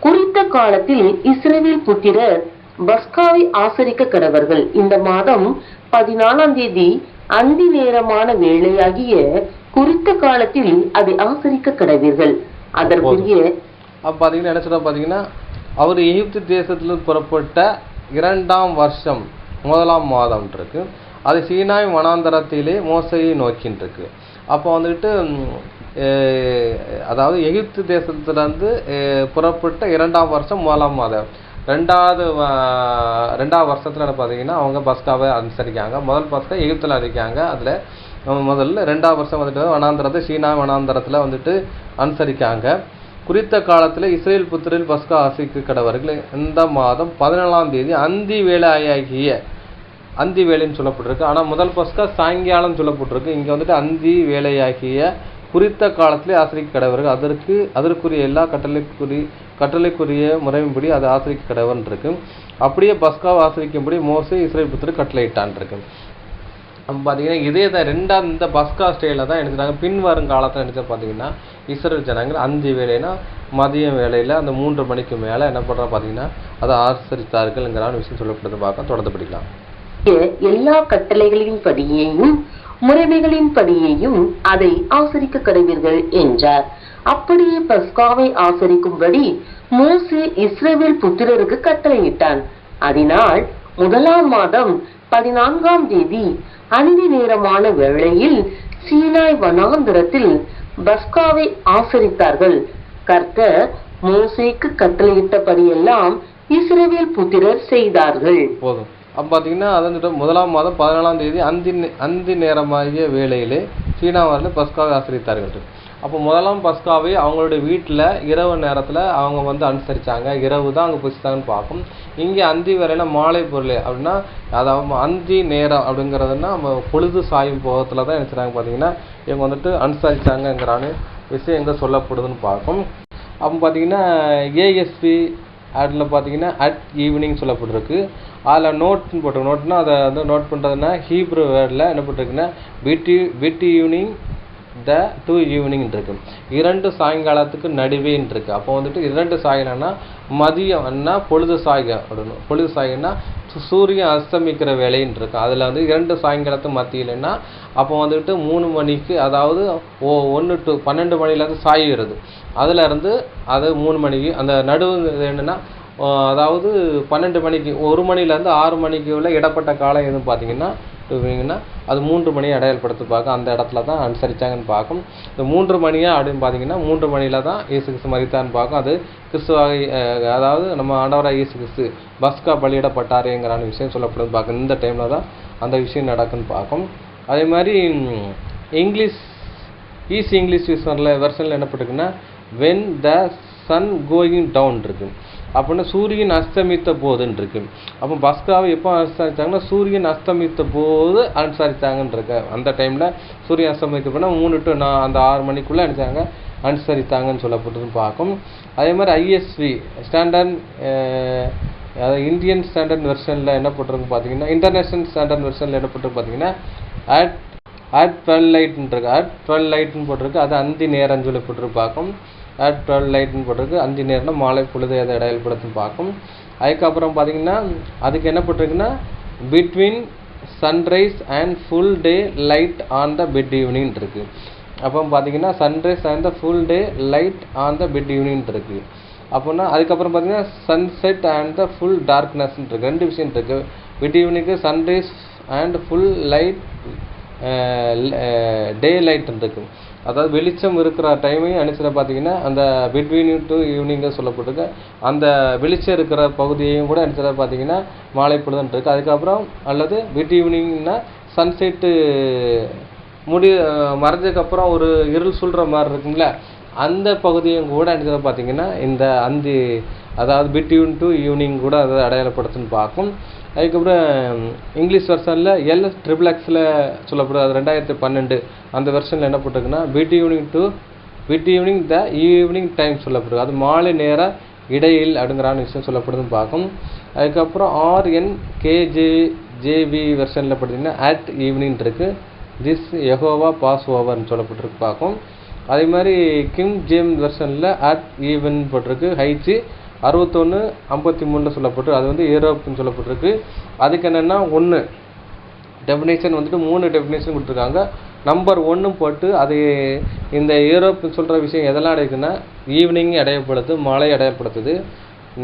குறித்த காலத்தில் இஸ்ரவேல் புத்திரர் பஸ்காவை ஆசரிக்க கடவர்கள். இந்த மாதம் 14ஆம் தேதி அந்தி நேரமான வேளையாகிய குறித்த காலத்தில் அதை ஆசரிக்க கடவீர்கள். அதற்குரிய பார்த்தீங்கன்னா என்ன சொல்ற பார்த்தீங்கன்னா அவர் எகிப்து தேசத்திலிருந்து புறப்பட்ட 2ஆம் வருஷம் 1ஆம் மாதம் இருக்கு. அது சீனாய் வனாந்தரத்திலே மோசையை நோக்கின்னு இருக்கு. அப்போ வந்துட்டு அதாவது எகிப்து தேசத்துலேருந்து புறப்பட்ட 2ஆம் வருஷம் 1ஆம் மாதம். ரெண்டாவது வருஷத்தில் பார்த்தீங்கன்னா அவங்க பஸ்காவை அனுசரிக்காங்க. முதல் பஸ்கா எகிப்தில் அனுசரிக்காங்க. அதில் முதல்ல 2ஆம் வருஷம் வந்துட்டு வனாந்தரத்தை சீனா வனாந்தரத்தில் வந்துட்டு அனுசரிக்காங்க. குறித்த காலத்தில் இஸ்ரேல் புத்திரில் பஸ்கா ஆசரிக்க கடவர்கள் இந்த மாதம் 14ஆம் தேதி அந்தி வேலையாகிய அந்தி வேலைன்னு சொல்லப்பட்டிருக்கு. ஆனால் முதல் பஸ்கா சாயங்காலம் சொல்லப்பட்டிருக்கு. இங்கே வந்துட்டு அந்தி வேலையாகிய குறித்த காலத்திலே ஆசிரிக்க கடவர்கள் அதற்குரிய எல்லா கட்டளைக்குரிய முறையின்படி அதை ஆசிரிக்க கடவன் இருக்கு. அப்படியே பஸ்காவை ஆசிரிக்கும்படி மோசே இஸ்ரேல் புத்திரர் கட்டளையிட்டான் இருக்கு. பார்த்தீங்கன்னா இதே தான் இந்த பஸ்கா ஸ்டைலில் தான் எடுத்துட்டாங்க. பின் வரும் காலத்தில் எடுத்து பார்த்தீங்கன்னா இஸ்ரேல் ஜனங்கள் அந்தி வேலைன்னா மதியம் வேலையில் அந்த 3 மணிக்கு மேலே என்ன பண்ணுறா பார்த்தீங்கன்னா அதை ஆசரித்தார்கள்ங்கிற விஷயம் சொல்லப்படுது. பார்க்க தொடர்ந்து படிக்கலாம். எல்லா கட்டளைகளின் படியையும் முறைமைகளின் படியையும் அதை ஆசரிக்க கடவீர்கள் என்றார். அப்படியே பஸ்காவை ஆசரிக்கும்படி மோசே இஸ்ரவேல் புத்திரருக்கு கட்டளையிட்டான். அதனால் 1ஆம் மாதம் 14ஆம் தேதி அந்தி நேரமான வேளையில் சீனாய் வனாந்தரத்தில் பஸ்காவை ஆசரித்தார்கள். கர்த்தர் மோசேக்கு கட்டளையிட்டபடியெல்லாம் இஸ்ரவேல் புத்திரர் செய்தார்கள். போதும். அப்போ பார்த்தீங்கன்னா அது வந்துட்டு 1ஆம் மாதம் 14ஆம் தேதி அந்தி நேரமாகிய வேளையிலே சீனாவாரில் பஸ்காவை ஆசரித்தார்கள். அப்போ 1ஆம் பஸ்காவை அவங்களுடைய வீட்டில் இரவு நேரத்தில் அவங்க வந்து அனுசரித்தாங்க. இரவு தான் அங்கே புசித்தாங்கன்னு பார்க்கும். இங்கே அந்தி வேலைன்னா மாலை பொருள் அப்படின்னா அதாவது அந்தி நேரம் அப்படிங்கிறதுனா நம்ம பொழுது சாயும் போகத்தில் தான் நினச்சிட்டாங்க. பார்த்தீங்கன்னா இவங்க வந்துட்டு அனுசரித்தாங்கங்கிறான விஷயம் எங்கே சொல்லப்படுதுன்னு பார்க்கும். அப்போ பார்த்தீங்கன்னா ஏஎஸ்பி அதில் பார்த்தீங்கன்னா அட் ஈவினிங் சொல்லப்பட்டிருக்கு. அதில் நோட்னு போட்டிருக்கு. நோட்னா அதை வந்து நோட் பண்ணுறதுன்னா ஹீப்ரு வேர்டில் என்ன போட்டிருக்குன்னா bit evening the two evening இருக்கு. 2 சாயங்காலத்துக்கு நடுவேன்னு இருக்கு. அப்போ வந்துட்டு 2 சாயங்காலம்னா மதியம்னா பொழுது சாய்க அப்படின்னு. பொழுது சாய்கன்னா சூரியன் அஸ்தமிக்கிற வேலைன்னு இருக்கு. அதில் வந்து 2 சாயங்காலத்து மத்தியிலன்னா அப்போ வந்துட்டு 3 மணிக்கு, அதாவது 1 to 12 மணிலேருந்து சாய்கிறது. அதில் இருந்து அது 3 மணிக்கு அந்த நடுவு என்னென்னா அதாவது 12 மணிக்கு 1 மணிலேருந்து 6 மணிக்கு உள்ள இடப்பட்ட காலம் எதுன்னு பார்த்தீங்கன்னா அது 3 மணியை அடையாளப்படுத்தி பார்க்க அந்த இடத்துல தான் அனுசரித்தாங்கன்னு பார்க்கும். இந்த 3 மணியா அப்படின்னு பார்த்தீங்கன்னா 3 மணியில் தான் இயேசு கிறிஸ்து மரித்தான்னு பார்க்கும். அது கிறிஸ்துவாக அதாவது நம்ம ஆண்டவராக இயேசு கிறிஸ்து பஸ்கா பலியிடப்பட்டாருங்கிறான விஷயம் சொல்லப்படுது பார்க்கும். இந்த டைமில் தான் அந்த விஷயம் நடக்குன்னு பார்க்கும். அதே மாதிரி இங்கிலீஷ் வெர்ஷனில் என்ன போட்டிருக்குன்னா when the sun going down இருக்கு. அப்படின்னா சூரியன் அஸ்தமித்த போதுன்னு இருக்கு. அப்போ பஸ்காவை எப்போ அனுசரித்தாங்கன்னா சூரியன் அஸ்தமித்த போது அனுசரித்தாங்கன்னு இருக்கு. அந்த டைமில் சூரியன் அஸ்தமித்த போனால் 3 to அந்த 6 மணிக்குள்ளே அனுப்பிச்சாங்க அனுசரித்தாங்கன்னு சொல்லப்பட்டதுன்னு பார்க்கும். அதே மாதிரி ஐஎஸ்வி ஸ்டாண்டர்ட் அதாவது இந்தியன் ஸ்டாண்டர்ட் வெர்ஷனில் என்ன போட்டிருக்கு பார்த்தீங்கன்னா இன்டர்நேஷ்னல் ஸ்டாண்டர்ட் வெர்ஷனில் என்ன போட்டிருக்கு பார்த்தீங்கன்னா at 12 லைட்னு இருக்கு. at 12 லைட்னு போட்டிருக்கு. அது அந்தி நேரம்னு சொல்லி போட்டிருக்கு பார்க்கும். at 12 லைட்னு போட்டிருக்கு. அந்தி நேரம்னா மாலை பொழுது அதை இடையல்படுத்துன்னு பார்க்கும். அதுக்கப்புறம் பார்த்தீங்கன்னா அதுக்கு என்ன போட்டிருக்குன்னா between sunrise and full day light on the bit evening இருக்கு. அப்போ பார்த்தீங்கன்னா sunrise and the full day light on the bit evening இருக்கு. அப்போனா அதுக்கப்புறம் பார்த்தீங்கன்னா sunset and the full darkness இருக்கு. 2 விஷயம் இருக்கு. பிட் ஈவினிங்கு sunrise and full light day light இருக்கு. அதாவது வெளிச்சம் இருக்கிற டைமையும் அனுசரித்து பார்த்தீங்கன்னா அந்த பிட்வீன் டு ஈவினிங்காக சொல்லப்பட்டிருக்கு. அந்த வெளிச்சம் இருக்கிற பகுதியையும் கூட அனுசரித்து பார்த்தீங்கன்னா மாலை பொழுதுன்னு இருக்குது. அதுக்கப்புறம் அல்லது பிட் ஈவினிங்னா சன்செட்டு மறைஞ்சதுக்கப்புறம் ஒரு இருள் சொல்கிற மாதிரி இருக்குங்களா, அந்த பகுதியும் கூட அனுசரித்து பார்த்தீங்கன்னா இந்த அந்தி அதாவது பிட்வீன் டு ஈவினிங் கூட அதை அடையாளப்படுத்துன்னு பார்க்கும். அதுக்கப்புறம் இங்கிலீஷ் வெர்ஷனில் XXXல சொல்லப்படுது. அது 2012 அந்த வெர்ஷனில் என்ன போட்டிருக்குன்னா bit evening the evening time சொல்லப்படுது. அது மாலை நேர இடையில் அப்படிங்கிறான விஷயம் சொல்லப்படுதுன்னு பார்க்கும். அதுக்கப்புறம் RNKJV வெர்ஷனில் பார்த்தீங்கன்னா அட் ஈவினிங் இருக்குது. திஸ் யெகோவா பாஸ் ஓவர்னு சொல்லப்பட்டிருக்கு பார்க்கும். அதே மாதிரி கிங் ஜேம்ஸ் வெர்ஷனில் அட் ஈவன் போட்டிருக்கு. ஹைச்சு 61:53 சொல்லப்பட்டு அது வந்து யூரோப்னு சொல்லப்பட்டிருக்கு. அதுக்கு என்னென்னா 1 டெஃபினேஷன் வந்துட்டு 3 டெஃபினேஷன் கொடுத்துருக்காங்க. நம்பர் 1 போட்டு அது இந்த யூரோப்னு சொல்கிற விஷயம் எதெல்லாம் அடையுதுன்னா ஈவினிங் அடையப்படுது, மாலை அடையப்படுத்துது,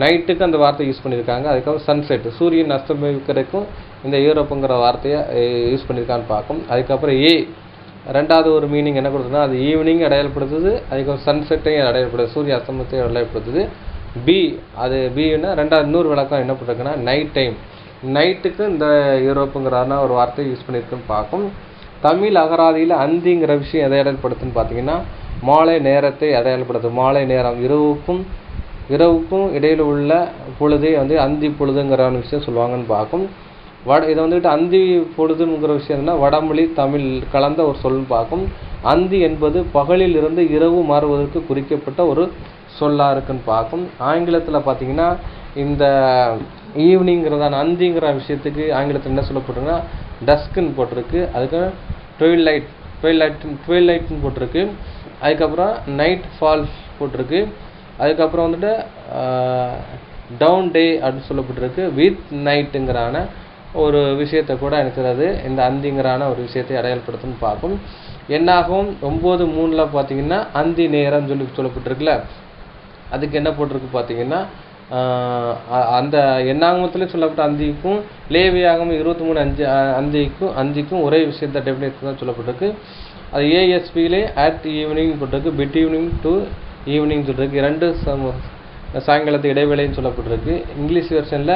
நைட்டுக்கு அந்த வார்த்தை யூஸ் பண்ணியிருக்காங்க. அதுக்கப்புறம் சன்செட் சூரியன் அஸ்தமிக்கிறதுக்கும் இந்த யூரோப்புங்கிற வார்த்தையை யூஸ் பண்ணியிருக்கான்னு பார்க்கும். அதுக்கப்புறம் ரெண்டாவது ஒரு மீனிங் என்ன கொடுத்துருன்னா அது ஈவினிங் அடையாளப்படுத்துது, அதுக்கப்புறம் சன்செட்டையும் அடையாளப்படுது, சூரிய அஸ்தமத்தையும் அடையாளப்படுத்துது. அது பின்னா ரெண்டாவது இன்னொரு விளக்கம் என்ன பண்ணிருக்குன்னா நைட் டைம், நைட்டுக்கு இந்த யூரோப்புங்கிறான ஒரு வார்த்தையை யூஸ் பண்ணியிருக்குன்னு பார்க்கும். தமிழ் அகராதியில் அந்திங்கிற விஷயம் எதை அடையாளப்படுத்துன்னு பார்த்தீங்கன்னா மாலை நேரத்தை அடையாளப்படுத்தும். மாலை நேரம் இரவுக்கும் இடையில் உள்ள பொழுதே வந்து அந்தி பொழுதுங்கிற விஷயம் சொல்லுவாங்கன்னு பார்க்கும். இதை வந்துட்டு அந்தி பொழுதுங்கிற விஷயம்னா வடமொழி தமிழ் கலந்த ஒரு சொல்லுன்னு பார்க்கும். அந்தி என்பது பகலில் இருந்து இரவு மாறுவதற்கு குறிக்கப்பட்ட ஒரு சொல்லாக இருக்குன்னு பார்க்கும். ஆங்கிலத்தில் பார்த்தீங்கன்னா இந்த ஈவினிங்கிறதான அந்திங்கிற விஷயத்துக்கு ஆங்கிலத்தில் என்ன சொல்லப்பட்டிருக்குன்னா டஸ்க்குன்னு போட்டிருக்கு. அதுக்கு ட்வெயிலைட்னு போட்டிருக்கு. அதுக்கப்புறம் நைட் ஃபால்ஸ் போட்டிருக்கு. அதுக்கப்புறம் வந்துட்டு டவுன் டே அப்படின்னு சொல்லப்பட்டிருக்கு. வித் நைட்டுங்கிறான ஒரு விஷயத்தை கூட நினைக்கிறது இந்த அந்திங்கிறான ஒரு விஷயத்தை அடையாளப்படுத்துன்னு பார்க்கும். என்னாகும் 9:3 பார்த்தீங்கன்னா அந்தி நேரம் சொல்லப்பட்டிருக்குல்ல, அதுக்கு என்ன போட்டிருக்கு பார்த்தீங்கன்னா அந்த எண்ணாகமத்திலே சொல்லப்பட்ட அந்திக்கும் லேவியாகமம் 23:5 அந்திக்கும் ஒரே விஷயத்த டெஃபினேஷன் தான் சொல்லப்பட்டிருக்கு. அது ஏஎஸ்பியிலே அட் ஈவினிங் போட்டிருக்கு, பிட் ஈவினிங் டு ஈவினிங் சொல்லிருக்கு, 2 சாயங்காலத்து இடைவேளைன்னு சொல்லப்பட்டிருக்கு. இங்கிலீஷ் வெர்ஷனில்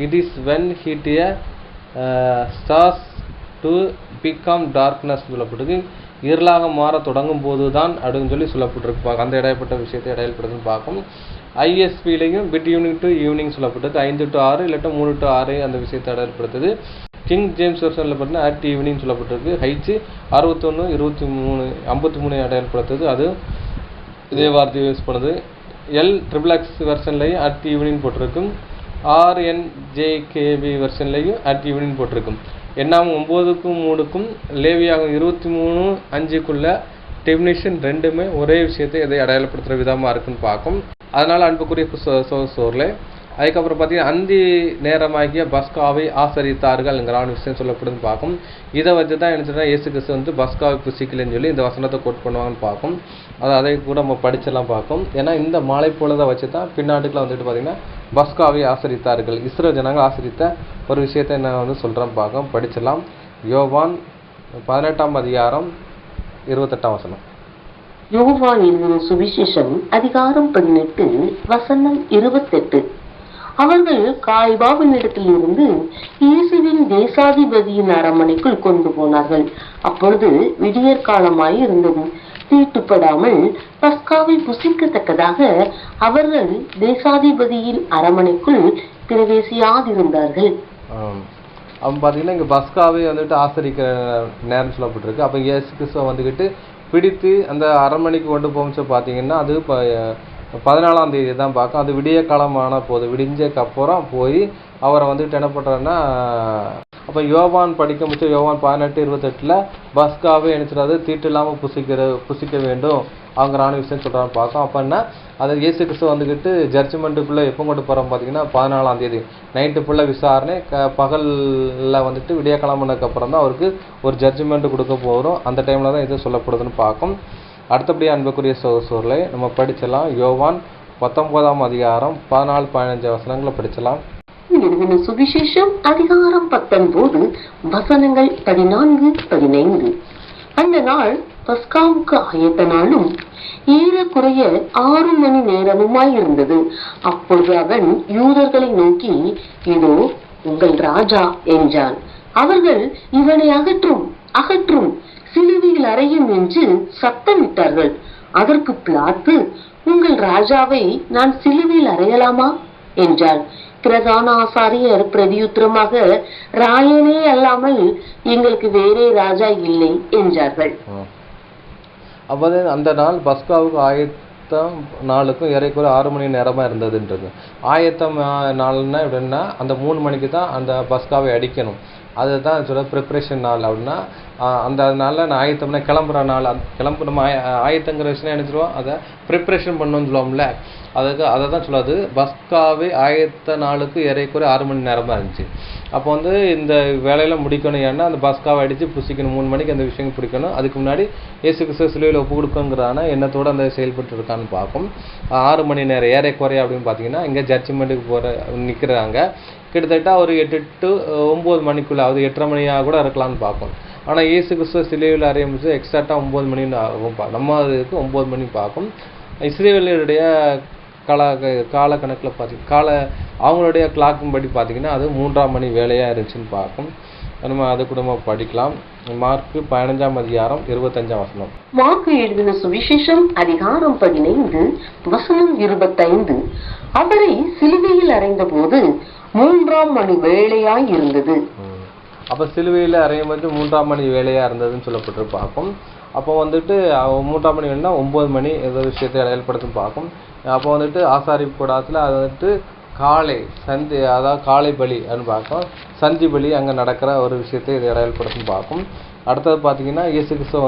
it is when heat a stars to become darkness சொல்லப்பட்டிருக்கு, இருளாக மாற தொடங்கும் போது தான் அப்படின்னு சொல்லப்பட்டிருக்கு. அந்த இடைப்பட்ட விஷயத்தை இடையப்படுதுன்னு பார்க்கும். ஐஎஸ்பியிலையும் பிட் ஈவினிங் டு ஈவினிங் சொல்லப்பட்டிருக்கு, 5 to 6 இல்லாட்டா 3 to 6 அந்த விஷயத்தை இடையப்படுத்துது. கிங் ஜேம்ஸ் வெர்ஷனில் பார்த்தீங்கன்னா அட் ஈவினிங் சொல்லப்பட்டிருக்கு, ஹைச்சு 61, 23, 53 இடையப்படுத்துது, அது இதே வார்த்தையை யூஸ் பண்ணுது. LXX வெர்ஷன்லையும் அட் ஈவினிங் போட்டிருக்கும், RNJKB வெர்ஷன்லையும் அட் ஈவினிங் போட்டிருக்கும். என்னாகும் 9க்கும் 3க்கும், லேவியாகும் 23:5க்குள்ள டெபினிஷன் ரெண்டுமே ஒரே விஷயத்தை எதை அடையாளப்படுத்துகிற விதமாக இருக்குன்னு பார்க்கும். அதனால் அன்புக்குரிய சோர்லே அதுக்கப்புறம் பார்த்தீங்கன்னா அந்தி நேரமாகிய பஸ்காவை ஆசரித்தார்கள்ங்கிறான விஷயம் சொல்லப்படுதுன்னு பார்க்கும். இதை வச்சு தான் என்ன சொன்னால் இயேசு கிறிஸ்து பஸ்காவை புசிக்கலன்னு சொல்லி இந்த வசனத்தை கோட் பண்ணுவாங்கன்னு பார்க்கும். அதை கூட நம்ம படிச்செல்லாம் பார்க்கும். ஏன்னா இந்த மாலை பொழுதை வச்சு தான் பின்னாட்டுக்குள்ள பார்த்தீங்கன்னா பஸ்காவை ஆசரித்தார்கள், இஸ்ரேல் ஜனங்கள் ஆசரித்த ஒரு விஷயத்தை நான் சொல்கிறேன் பார்க்கும். படிச்சிடலாம். யோவான் 18ஆம் அதிகாரம் 28ஆம் வசனம். யோவான் எழுதின சுவிசேஷம் அதிகாரம் 18 வசனம் 28. அவர்கள் காய்பாவின் இடத்திலிருந்து இயேசுவின் தேசாதிபதியின் அரண்மனைக்குள் கொண்டு போனார்கள். அப்பொழுது விடியற் காலமாய் இருந்தது. தீட்டுப்படாமல் பஸ்காவை புசிக்கத்தக்கதாக அவர்கள் தேசாதிபதியின் அரண்மனைக்குள் பிரவேசியாதிருந்தார்கள். அவன் பார்த்தீங்கன்னா இங்கே பஸ்காவை ஆசரிக்கிற நேரம் சொல்லப்பட்டிருக்கு. அப்போ இயேசு கிறிஸ்துவ பிடித்து அந்த அரண்மனைக்கு கொண்டு போச்சு பார்த்தீங்கன்னா அது 14ஆம் தேதி தான் பார்க்கும். அது விடிய காலமான போது விடிஞ்சக்கு அப்புறம் போய் அவரை என்ன பண்ணுறாருன்னா, அப்போ யோவான் படிக்க முடிச்ச யோவான் 18:28 பஸ்காவே நினைச்சிடாது தீட்டு இல்லாமல் புசிக்க வேண்டும் அவங்கிறான விஷயம் சொல்கிறான்னு பார்க்கும். அப்போ என்ன அதை இயேசு கிறிஸ்து ஜட்ஜ்மெண்ட்டுக்குள்ளே எப்போ கொண்டு போகிறோம் பார்த்தீங்கன்னா 14ஆம் தேதி நைட்டு ஃபுல்லாக விசாரணை, பகலில் விடிய கிளம்புனதுக்கப்புறம் தான் அவருக்கு ஒரு ஜட்ஜ்மெண்ட்டு கொடுக்க போகிறோம். அந்த டைமில் தான் இது சொல்லப்படுதுன்னு பார்க்கும். அடுத்தபடியாக அன்புக்குரிய சோர்லை நம்ம படிச்சலாம். யோவான் 19ஆம் அதிகாரம் 14-15 வசனங்களை படிச்சலாம். சுவிசேஷம் அதிகாரம் 19 வசனங்கள் 14-15. அந்த நாள் பஸ்காவுக்கு ஆயத்த நாளும் ஏறக்குறைய 6 மணி நேரமுமாய் இருந்தது. அப்பொழுது அவன் யூதர்களை நோக்கி, இதோ உங்கள் ராஜா என்றான். அவர்கள், இவனை அகற்றும் அகற்றும், சிலுவையில் அறையும் என்று சத்தமிட்டார்கள். அதற்கு பிலாத்து, உங்கள் ராஜாவை நான் சிலுவையில் அறையலாமா என்றார். பிரதான ஆசாரியர் பிரதியுத்தரமாக, ராயனே அல்லாமல் எங்களுக்கு வேறே ராஜா இல்லை என்றார்கள். அப்போது அந்த நாள் பஸ்காவுக்கு ஆயத்தம் நாளுக்கும் ஏறக்குறைய 6 மணி நேரமாக இருந்ததுன்றது. ஆயத்தம் நாள்னா எப்படின்னா அந்த 3 மணிக்கு தான் அந்த பஸ்காவை அடிக்கணும். அதுதான் சொல்ல ப்ரிப்ரேஷன் நாள் அப்படின்னா அந்த நாளில் நான் ஆயத்தம்னா கிளம்புற நாள். நம்ம ஆயத்தங்கிற விஷயம் நினைச்சிருவோம், அதை ப்ரிப்ரேஷன் பண்ணணும்னு சொல்லுவோம்ல, அதை தான் சொல்லாது. பஸ்காவே ஆயத்த நாளுக்கு ஏறக்குறைய 6 மணி நேரமாக இருந்துச்சு. அப்போ இந்த வேலையில் முடிக்கணும். ஏன்னா அந்த பஸ்காவை அடித்து புசிக்கணும், 3 மணிக்கு அந்த விஷயம் பிடிக்கணும். அதுக்கு முன்னாடி இயேசு கிறிஸ்து சிலுவையில் ஒப்பு கொடுக்குங்கிறான எண்ணத்தோடு அந்த செயல்பட்டு இருக்கான்னு பார்க்கும். 6 மணி நேரம் ஏறக்குறைய அப்படின்னு பார்த்தீங்கன்னா இங்கே ஜட்ஜ்மெண்ட்டுக்கு நிற்கிறாங்க. கிட்டத்தட்ட ஒரு 8 to 9 மணிக்குள்ளே, அது 8:30 மணியாக கூட இருக்கலாம்னு பார்ப்போம். ஆனால் இயேசு கிறிஸ்துவ சிலுவையில் ஆரம்பிச்சு எக்ஸாக்டாக 9 மணின்னு ஆகும். நம்ம அதுக்கு 9 மணி பார்க்கும். இஸ்ரேலுடைய காலக்கணக்கில் அவங்களுடைய கிளாக்கும் படி பார்த்தீங்கன்னா அது 3ஆம் மணி வேலையாக இருந்துச்சுன்னு பார்க்கும். நம்ம அது கூட படிக்கலாம். மார்க் 15ஆம் அதிகாரம் 25ஆம் வசனம். மார்க் எழுதின சுவிசேஷம் அதிகாரம் 15 வசனம் 25. அவரை சிலுவையில் அறைந்த போது 3ஆம் மணி வேலையாய் இருந்தது. அப்போ சிலுவையில் அறையும் போது 3ஆம் மணி வேலையாக இருந்ததுன்னு சொல்லப்பட்டு பார்க்கும். அப்போ 3ஆம் மணி வேணும்னா 9 மணி ஏதோ விஷயத்தை அடையாளப்படுத்தும் பார்க்கும். அப்போ ஆசாரிப்பு கூடாரத்தில் அது காலை சந்தி, அதாவது காலை பலி அப்படின்னு பார்க்கும். சந்தி பலி அங்கே நடக்கிற ஒரு விஷயத்தை இது அடையாளப்படுத்தும் பார்க்கும். அடுத்தது பார்த்தீங்கன்னா இயேசு கிறிஸ்துவ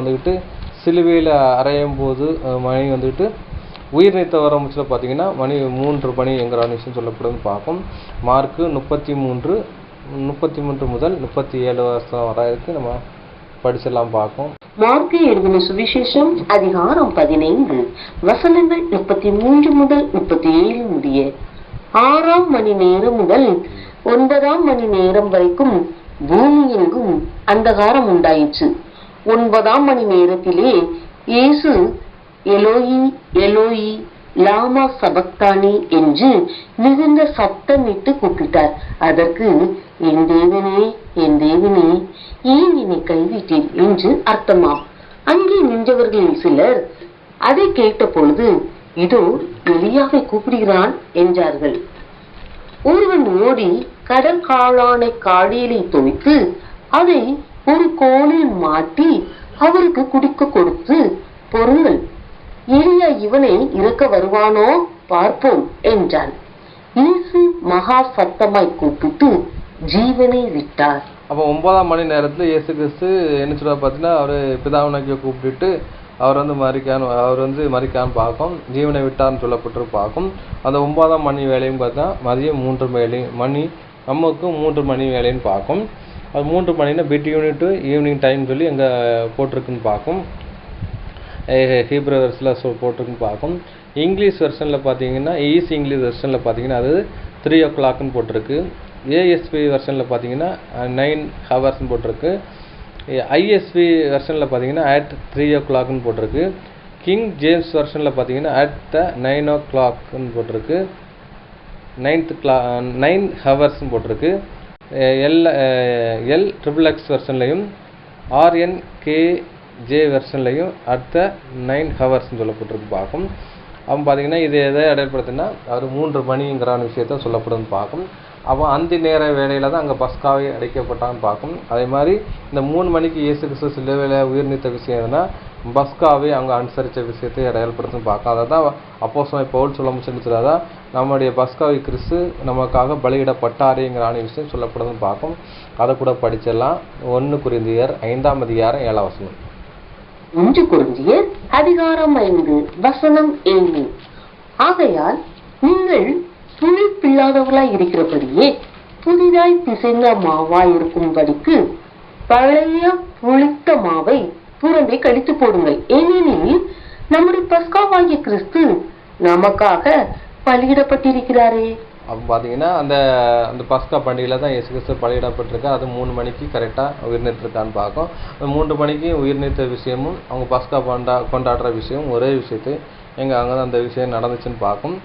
சிலுவையில் அறையும் போது மணி உயிர் நீத்த வரமுச்சில் பார்த்தீங்கன்னா மணி 3 மணி என்கிற விஷயம் சொல்லப்படுதுன்னு பார்க்கும். மார்க் 33 முதல் 37 வருஷம் வரைக்கும் நம்ம படிச்செல்லாம் பார்க்கும். மார்க் எழுதின சுவிசேஷம் அதிகாரம் 15 வசனங்கள் 33 முதல் 37 முடிய 6ஆம் மணி நேரம் முதல் 9ஆம் மணி நேரம் வரைக்கும் பூமி எங்கும் அந்தகாரம் உண்டாயிற்று. 9ஆம் மணி நேரத்திலே இயேசு எலோயி எலோயி லாமா சபக்தானி என்று மிகுந்த சத்தமிட்டு கூப்பிட்டார். அதற்கு என் தேவனே என் தேவனே ஏன் என்னை கைவிட்டீர் என்று அர்த்தமாம். அங்கே நின்றவர்களில் சிலர் அதை கேட்ட பொழுது இதோ எலியாவை கூப்பிடுகிறான் என்றார்கள். ஒருவன் ஓடி கடற்காளானை காடியிலே துவைத்து அதை ஒரு கோலில் மாட்டி அவருக்கு குடிக்க கொடுத்து, பொருங்கள், எலியா இவனை இறக்க வருவானோ பார்ப்போம் என்றான். இயேசு மகா சத்தமாய் கூப்பிட்டு ஜீவனை விட்டார். அப்போ 9ஆம் மணி நேரத்தில் இயேசு கிறிஸ்து என்ன சொல்ல பார்த்தீங்கன்னா, அவர் பிதாவை நோக்கி கூப்பிட்டுட்டு அவர் வந்து மறிக்கான்னு பார்க்கும், ஜீவனை விட்டார்னு சொல்லப்பட்டு பார்க்கும். அந்த 9ஆம் மணி வேலையும் பார்த்தா மதியம் 3 மணி நமக்கும் 3 மணி வேலைன்னு பார்க்கும். அது 3 மணின்னா பிட்வீன் டு ஈவினிங் டைம் சொல்லி எங்கே போட்டிருக்குன்னு பார்க்கும். ஹீப்ரு வெர்ஸில் போட்டிருக்குன்னு பார்க்கும். இங்கிலீஷ் வெர்ஷனில் பார்த்தீங்கன்னா இங்கிலீஷ் வெர்ஷனில் பார்த்தீங்கன்னா அது 3 o'clockன்னு போட்டிருக்கு. ஏஎஸ்பி வெர்ஷனில் பார்த்தீங்கன்னா 9 hours போட்டிருக்கு. ஐஎஸ்பி வெர்ஷனில் பார்த்தீங்கன்னா at 3 o'clockன்னு போட்டிருக்கு. கிங் ஜேம்ஸ் வெர்ஷனில் பார்த்தீங்கன்னா at the 9 o'clockன்னு போட்டிருக்கு. 9 hours போட்டிருக்கு. XXX வெர்ஷன்லையும் RNKJ வெர்ஷன்லையும் at the 9 hours சொல்லப்பட்டிருக்கு பார்க்கும். அவன் பார்த்தீங்கன்னா இது எதை அடையாளப்படுத்தினா அவர் 3 மணிங்கிறான விஷயத்த சொல்லப்படுதுன்னு பார்க்கும். அப்போ அந்த நேர வேலையில் தான் அங்கே பஸ்காவை அடைக்கப்பட்டான்னு பார்க்கும். அதே மாதிரி இந்த 3 மணிக்கு இயேசு கிறிஸ்து சிலுவையில் உயிர் நீத்த விஷயம் எதுனா பஸ்காவை அவங்க அனுசரித்த விஷயத்தை அடையாளப்படுத்துன்னு பார்க்கும். அதை தான் அப்போஸ்தலன் பவுல் சொல்ல முடிச்சுதான் நம்முடைய பஸ்காவை கிறிஸ்து நமக்காக பலியிடப்பட்டாரேங்கிறான விஷயம் சொல்லப்படுதுன்னு பார்க்கும். அதை கூட படிச்சிடலாம். 1 கொரிந்தியர் 5ஆம் அதிகாரம் 7ஆம் வசனம். 1 கொரிந்தியர் அதிகாரம் 5 வசனம் 7. ஆகையால் நீங்கள் புளிப்பில்லாதவர்களாய் இருக்கிறபடியே புதிதாய் பிசைந்த மாவாய் இருக்கும்படிக்கு பழைய புளித்த மாவை புறம்பே கழித்து போடுங்கள். ஏனெனில் நம்முடைய பஸ்காவாகிய கிறிஸ்து நமக்காக பலியிடப்பட்டிருக்கிறாரே. அப்போ பார்த்தீங்கன்னா அந்த பஸ்கா பண்டிகையில் தான் இயேசு கிறிஸ்து பலியிடப்பட்டிருக்கா. அது 3 மணிக்கு கரெக்டாக உயிர் நீத்திருக்கான்னு பார்க்கும். 3 மணிக்கு உயிர் நீத்த விஷயமும் அவங்க பஸ்கா கொண்டாடுற விஷயம் ஒரே விஷயத்தை அங்கே தான் அந்த விஷயம் நடந்துச்சுன்னு பார்க்கும்.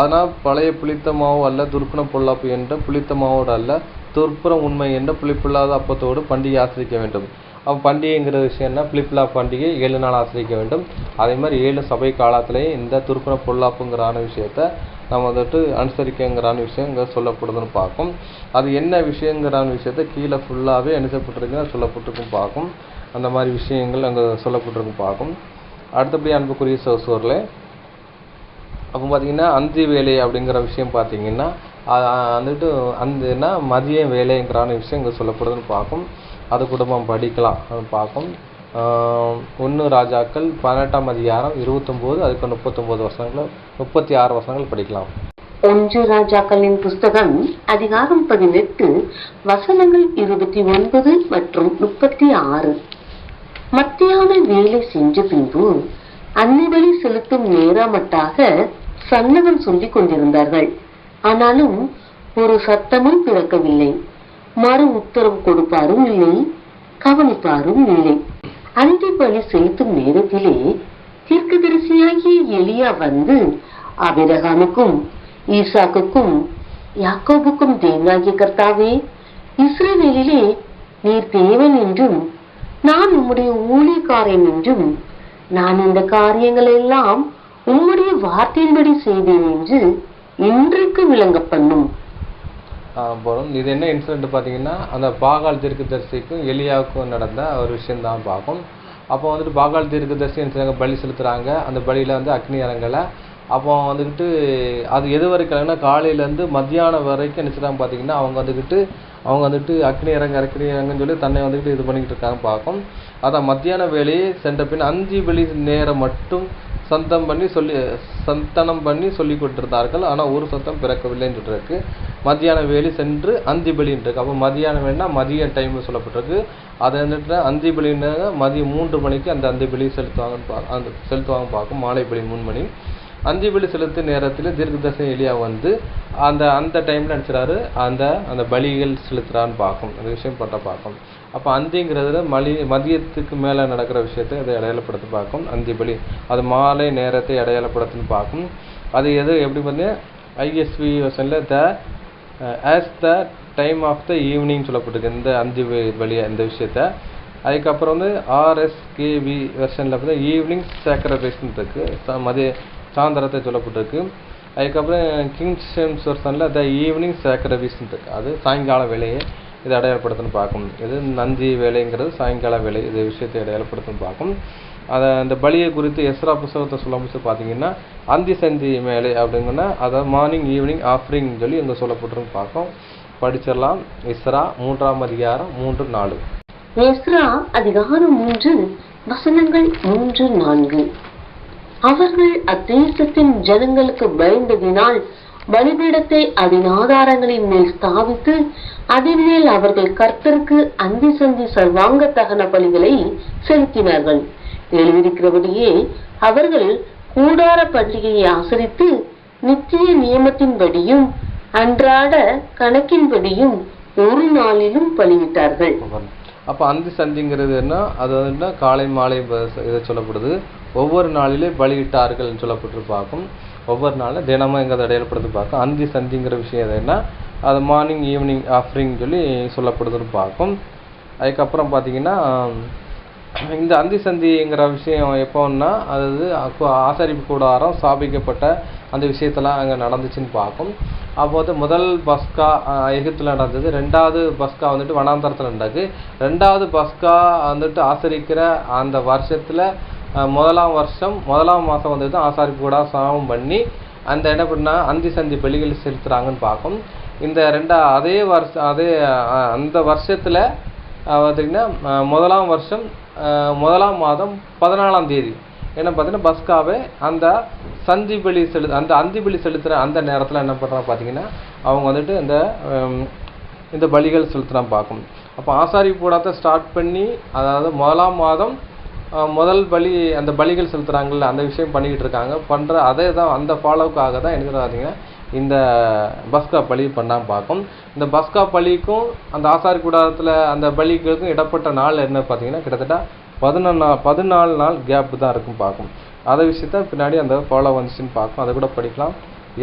ஆனால் பழைய புளித்த மாவு அல்ல துர்க்குண பொல்லாப்பு என்ற புளித்த மாவோடு அல்ல துர்ப்புறம் உண்மை என்ற புளிப்பில்லாத அப்பத்தோடு பண்டிகை ஆசிரிக்க வேண்டும். அப்போ பண்டிகைங்கிற விஷயம்னா புளிப்பில்லா பண்டிகை 7 நாள் ஆசிரிக்க வேண்டும். அதே மாதிரி 7 சபை காலத்திலேயே இந்த துர்க்குண பொல்லாப்புங்கிறான விஷயத்த நம்ம வந்துட்டு அனுசரிக்கங்கிறான விஷயம் இங்கே சொல்லப்படுதுன்னு பார்க்கும். அது என்ன விஷயங்கிறான விஷயத்த கீழே ஃபுல்லாகவே அனுசரிப்பட்டிருக்குன்னு சொல்லப்பட்டிருக்கும் பார்க்கும். அந்த மாதிரி விஷயங்கள் அங்கே சொல்லப்பட்டிருக்கும் பார்க்கும். அடுத்தபடி அன்புக்குரிய சகோதரர்களே, அப்போ பார்த்தீங்கன்னா அந்தி வேலை அப்படிங்கிற விஷயம் பார்த்தீங்கன்னா வந்துட்டு அந்தனா மதிய வேலைங்கிறான விஷயம் இங்கே சொல்லப்படுதுன்னு பார்க்கும். அது கூட நம்ம படிக்கலாம் பார்க்கும். 1 ராஜாக்கள் 18ஆம் அதிகாரம் 29 அதுக்கு 39 வசனங்கள் 36 வசனங்கள் படிக்கலாம். 1 ராஜாக்களின் புஸ்தகம் அதிகாரம் 18 வசனங்கள் 29 மற்றும் 36. மத்தியான வேலை சென்ற பின்பு அன்னிபலி செலுத்தும் நேரமட்டாக சன்னதம் சொல்லிக் கொண்டிருந்தார்கள். ஆனாலும் ஒரு சத்தமும் பிறக்கவில்லை. மறு உத்தரவு கொடுப்பாரும் இல்லை, கவனிப்பாரும் இல்லை. அன்றிபலி செலுத்தும் நேரத்திலே தீர்க்கதரிசியாகிய எலியா வந்து ஆபிரகாமுக்கும் ஈசாக்குக்கும் யாக்கோபுக்கும் தேவனாகிய கர்த்தாவே, இஸ்ரவேலிலே நீர் தேவன் என்றும் நான் உம்முடைய ஊழியக்காரன் என்றும் நான் இந்த காரியங்கள் எல்லாம் உம்முடைய வார்த்தையின்படி செய்தேன் என்று இன்றைக்கு விளங்க பண்ணும். போகிறோம். இது என்ன இன்சிடென்ட் பார்த்தீங்கன்னா அந்த பாகால் தீர்க்கதரிசிக்கும் எலியாவுக்கும் நடந்த ஒரு விஷயம் தான் பார்க்கும். அப்போ வந்துட்டு பாகால் தீர்க்கதரிசி என்ன செய்றாங்க, பலி செலுத்துகிறாங்க. அந்த பலியில் வந்து அக்னி இறங்கலை. அப்போ வந்துக்கிட்டு அது எது வரைக்கும் காலையிலேருந்து மத்தியானம் வரைக்கும் என்ன செய்றாங்க பார்த்தீங்கன்னா அவங்க வந்துட்டு அக்னி இறங்குன்னு சொல்லி தன்னை வந்துக்கிட்டு இது பண்ணிக்கிட்டு இருக்காங்க பார்க்கும். அதான் மத்தியான வேலையை சென்ற பின் அந்தி பலி நேரம் மட்டும் சந்தனம் பண்ணி சொல்லி கொடுத்துருந்தார்கள். ஆனால் ஒரு சத்தம் பிறக்கவில்லைன்னு சொல்லிருக்கு. மத்தியான வேலை சென்று அந்தி பலின்னு இருக்கு. அப்போ மதியான வேலைனா மதிய டைம் சொல்லப்பட்டிருக்கு. அதை வந்துட்டு அந்தி பலின்னு மதியம் 3 மணிக்கு அந்த அந்தி பலி செலுத்துவாங்க பார்க்கும். மாலை பலி 3 மணி. அந்தி பலி செலுத்தும் நேரத்தில் தீர்க்கதரிசி எலியா வந்து அந்த டைமில் நினச்சிடாரு அந்த பலிகள் செலுத்துறான்னு பார்க்கும், அந்த விஷயம் பண்ண பார்க்கும். அப்போ அந்திங்கிறதுல மதியத்துக்கு மேலே நடக்கிற விஷயத்தை அதை அடையாளப்படுத்தி பார்க்கும். அந்தி பலி அது மாலை நேரத்தை அடையாளப்படுத்துன்னு பார்க்கும். அது எப்படி வந்து ஐஎஸ்வி வெர்ஷனில் as the time of the evening சொல்லப்பட்டிருக்கு இந்த அந்தி பலி இந்த விஷயத்த. அதுக்கப்புறம் வந்து ஆர்எஸ்கேவி வெர்ஷனில் வந்து ஈவினிங் சாக்ரிஃபைஸ்ன்னு இருக்குது, மதிய சாயந்தரத்தை சொல்லப்பட்டிருக்கு. அதுக்கப்புறம் கிங் ஜேம்ஸ் வெர்ஷனில் த ஈவினிங் சாக்ரிஃபைஸ்ன்னு இருக்குது, அது சாயங்கால வேலையை இதை அடையாளப்படுத்துன்னு பார்க்கும். இது நந்தி வேலைங்கிறது சாயங்கால வேலை, இது விஷயத்தை அடையாளப்படுத்துன்னு பார்க்கும். அந்த பலியை குறித்து எஸ்ரா புத்தகத்தை சொல்லும்போது பார்த்தீங்கன்னா அந்தி சந்தி மேலே அப்படிங்கன்னா அதை மார்னிங் ஈவினிங் ஆஃபரிங் சொல்லி இங்கே சொல்லப்பட்டிருந்து பார்க்கும். படிச்சிடலாம். எஸ்ரா 3ஆம் அதிகாரம் 3-4. எஸ்ரா அதிகாரம் 3 வசனங்கள் 3-4. அவர்கள் அத்தேசத்தின் ஜனங்களுக்கு பயந்ததினால் பலிபீடத்தை அதன் ஆதாரங்களின் மேல் ஸ்தாபித்து அதன் மேல் அவர்கள் கர்த்தருக்கு அந்தி சந்தி சர்வாங்க தகன பலிகளை செலுத்தினார்கள். எழுதியிருக்கிறபடியே அவர்கள் கூடார பண்டிகையை ஆசரித்து நித்திய நியமத்தின்படியும் அன்றாட கணக்கின்படியும் ஒரு நாளிலும் பலியிட்டார்கள். அப்போ அந்தி சந்திங்கிறது என்ன, அது வந்து காலை மாலை இதை சொல்லப்படுது. ஒவ்வொரு நாளிலே பலியிட்டார்கள் சொல்லப்பட்டிருப்பாக்கும். ஒவ்வொரு நாளும் தினமும் எங்கே அடையாளப்படுத்தி பார்க்கும். அந்தி சந்திங்கிற விஷயம் எதுன்னா அது மார்னிங் ஈவினிங் ஆஃபரிங் சொல்லி சொல்லப்படுதுன்னு பார்க்கும். அதுக்கப்புறம் பார்த்தீங்கன்னா இந்த அந்தி சந்திங்கிற விஷயம் எப்போன்னா அது ஆசாரிப்பு கூடாரம் ஸ்தாபிக்கப்பட்ட அந்த விஷயத்தெல்லாம் அங்கே நடந்துச்சுன்னு பார்க்கும். அப்போது முதல் பஸ்கா எகிப்தில் நடந்தது, 2வது பஸ்கா வந்துட்டு வனாந்தரத்தில் நடந்தது. 2வது பஸ்கா வந்துட்டு ஆசரிக்கிற அந்த வருஷத்தில் முதலாம் மாதம் வந்துட்டு ஆசாரிப்பு கூட சாமம் பண்ணி என்ன பண்ணால் அந்தி சந்தி பலிகள் செலுத்துகிறாங்கன்னு பார்க்கும். இந்த அந்த வருஷத்தில் பார்த்திங்கன்னா முதலாம் மாதம் 14ஆம் தேதி என்ன பார்த்தீங்கன்னா பஸ்காவே அந்த அந்தி பலி செலுத்துகிற அந்த நேரத்தில் என்ன பண்ணுறாங்க பார்த்தீங்கன்னா அவங்க வந்துட்டு இந்த பலிகள் செலுத்துகிறான் பார்க்கும். அப்போ ஆசாரிப்பு கூடாரத்தை ஸ்டார்ட் பண்ணி அதாவது முதலாம் மாதம் முதல் பலி அந்த பலிகள் செலுத்துகிறாங்கல்ல அந்த விஷயம் பண்ணிக்கிட்டு இருக்காங்க. அதே தான் அந்த ஃபாலோவுக்காக தான் என்ன பார்த்தீங்கன்னா இந்த பஸ்கா பலி பண்ணாமல் பார்க்கும். இந்த பஸ்கா பலிக்கும் அந்த ஆசாரி கூடாரத்தில் அந்த பலிகளுக்கும் இடப்பட்ட நாள் என்ன பார்த்தீங்கன்னா கிட்டத்தட்ட 14 நாள் கேப்பு தான் இருக்கும் பார்க்கும். அதை விஷயத்த பின்னாடி அந்த ஃபாலோ வந்துச்சுன்னு பார்க்கும். அதை கூட படிக்கலாம்.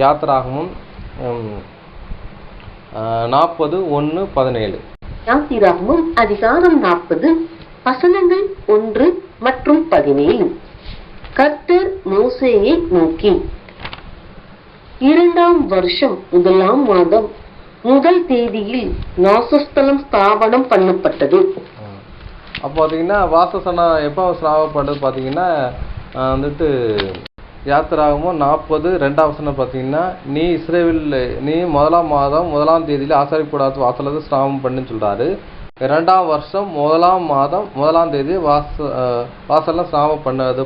யாத்திராகமும் 40:1-17. யாத்திராகமும் அதிகாரம் 40 வசனங்கள் 1 மற்றும் 17. கர்த்தர் மோசேயை நோக்கி, 2ஆம் வருஷம் 1ஆம் மாதம் 1 தேதியில் வாசஸ்தலம் ஸ்தாபனம் பண்ணப்பட்டது. அப்போ பார்த்தீங்கன்னா வாசஸ்தலம் எப்போ ஸ்தாபனப்பட்டது பார்த்தீங்கன்னா வந்துட்டு யாத்திராகமும் 40:2 வசனம் பார்த்தீங்கன்னா நீ 1ஆம் மாதம் 1ஆம் தேதியில் ஆசாரிப்பு கூடாரத்து வாசலது ஸ்தாபனம் பண்ணுன்னு சொல்கிறாரு. 2ஆம் வருஷம் 1ஆம் மாதம் 1ஆம் தேதி வாசல்லாம் ஸ்நாபம்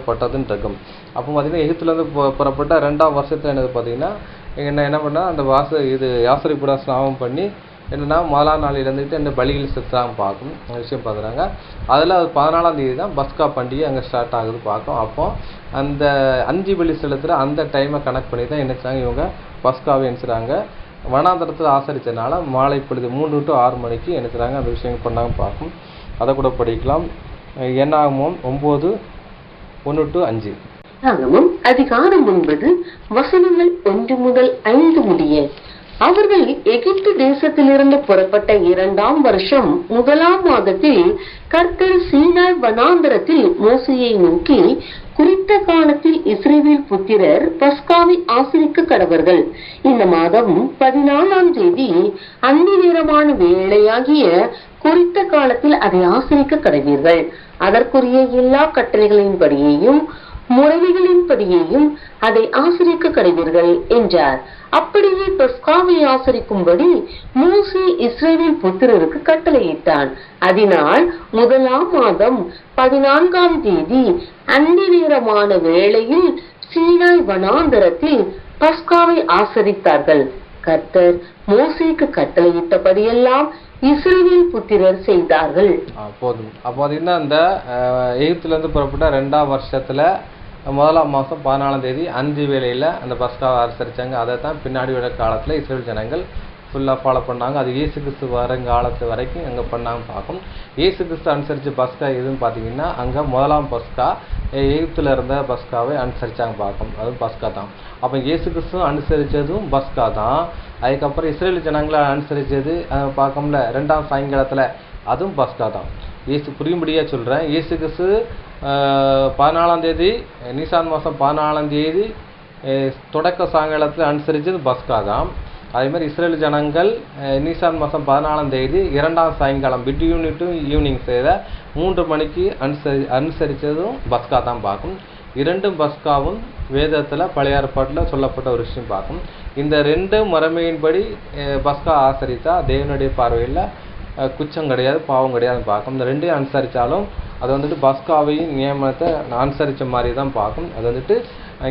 பட்டதுன்னு இருக்கும். அப்போ பார்த்தீங்கன்னா எகிப்துலேருந்து புறப்பட்ட 2ஆம் வருஷத்தில் என்னது பார்த்தீங்கன்னா என்ன பண்ணால் அந்த ஆசாரிப்பு கூடாரம் ஸ்நாபம் பண்ணி என்னென்னா முதலாம் நாள் இருந்துக்கிட்டு இந்த பலிகள் செலுத்தாங்க பார்க்கும் விஷயம் பார்க்குறாங்க. அதில் 14ஆம் தேதி தான் பஸ்கா பண்டிகை அங்கே ஸ்டார்ட் ஆகுது பார்க்கும். அப்போ அந்த அந்தி பலி செலுத்துகிற அந்த டைமை கனெக்ட் பண்ணி தான் என்னச்சாங்க இவங்க பஸ்காவை என்னச்சுறாங்க வனாந்தரத்தில் ஆசரித்தனால மாலை பொழுது 3 to 6 மணிக்கு என்னச்சுறாங்க அந்த விஷயம் பண்ணாங்க பார்க்கும். அதை கூட படிக்கலாம். என்னாகமும் 9:1-5. அதிகாரம் 9 வசனங்கள் 1 முதல் 5 முடிய. அவர்கள் எகிப்து தேசத்திலிருந்து புறப்பட்ட 2ஆம் வருஷம் 1ஆம் மாதத்தில் கர்த்தர் சீனாய் வனாந்தரத்தில் மோசேயை நோக்கி, குறித்த காலத்தில் இஸ்ரவேல் புத்திரர் பஸ்காவை ஆசரிக்க கடவர்கள். இந்த மாதம் 14ஆம் தேதி அந்தி நேரமான வேளையாகிய குறித்த காலத்தில் அதை ஆசரிக்க கடவீர்கள். அதற்குரிய எல்லா கட்டளைகளின்படியையும் முறைகளின்படியையும் அதை ஆசரிக்க கடவீர்கள் என்றார். அப்படியே பஸ்காவை ஆசரிக்கும்படி மோசே இஸ்ரவேல் புத்திரருக்கு கட்டளையிட்டான். அதனால் 1ஆம் மாதம் 14ஆம் தேதி அந்தி நேரமான வேளையில் சீனாய் வனாந்தரத்தில் பஸ்காவை ஆசரித்தார்கள். கர்த்தர் மோசேக்கு கட்டளையிட்டபடியெல்லாம் இஸ்ரவேல் புத்திரர் செய்தார்கள். போதும். அப்போ பார்த்தீங்கன்னா இந்த எகிப்துலேருந்து புறப்பட்ட 2ஆம் வருஷத்தில் முதலாம் மாதம் 14ஆம் தேதி 5 வேளையில் அந்த பஸ்காவை அனுசரித்தாங்க. அதை தான் பின்னாடி உள்ள காலத்தில் இஸ்ரேல் ஜனங்கள் ஃபுல்லாக ஃபாலோ பண்ணாங்க. அது இயேசு கிறிஸ்து வருங்காலத்து வரைக்கும் அங்கே பண்ணாங்க பார்க்கும். இயேசு கிறிஸ்து அனுசரித்த பஸ்கா எதுன்னு பார்த்தீங்கன்னா அங்கே முதலாம் பஸ்கா எகிப்தில் இருந்த பஸ்காவை அனுசரித்தாங்க பார்க்கும். அதுவும் பஸ்கா தான். அப்போ இயேசு கிறிஸ்து அனுசரித்ததும் பஸ்கா தான். அதுக்கப்புறம் இஸ்ரேல் ஜனங்களை அனுசரித்தது பார்க்கோம்ல 2ஆம் சாயங்காலத்தில், அதுவும் பஸ்கா தான். இயேசு புரியும்படியாக சொல்கிறேன். இயேசு கிறிஸ்து 14ஆம் தேதி நீசான் மாதம் 14ஆம் தேதி தொடக்க சாயங்காலத்தில் அனுசரித்தது பஸ்கா தான். அதேமாதிரி இஸ்ரேல் ஜனங்கள் நீசான் மாதம் 14ஆம் தேதி 2ஆம் சாயங்காலம் பிட்வீன் டு ஈவினிங் செய்த 3 மணிக்கு அனுசரித்ததும் பஸ்கா தான் பார்க்கும். 2 பஸ்காவும் வேதத்தில் பழைய ஏற்பாட்டில் சொல்லப்பட்ட ஒரு விஷயம் பார்க்கும். இந்த 2 முறைமையின்படி பஸ்கா ஆசரித்தா தேவனுடைய பார்வையில் குற்றம் கிடையாது, பாவம் கிடையாதுன்னு பார்க்கும். இந்த 2ஐயும் அனுசரித்தாலும் அது வந்துட்டு பஸ்காவையும் நியமனத்தை அனுசரித்த மாதிரி தான் பார்க்கும். அது வந்துட்டு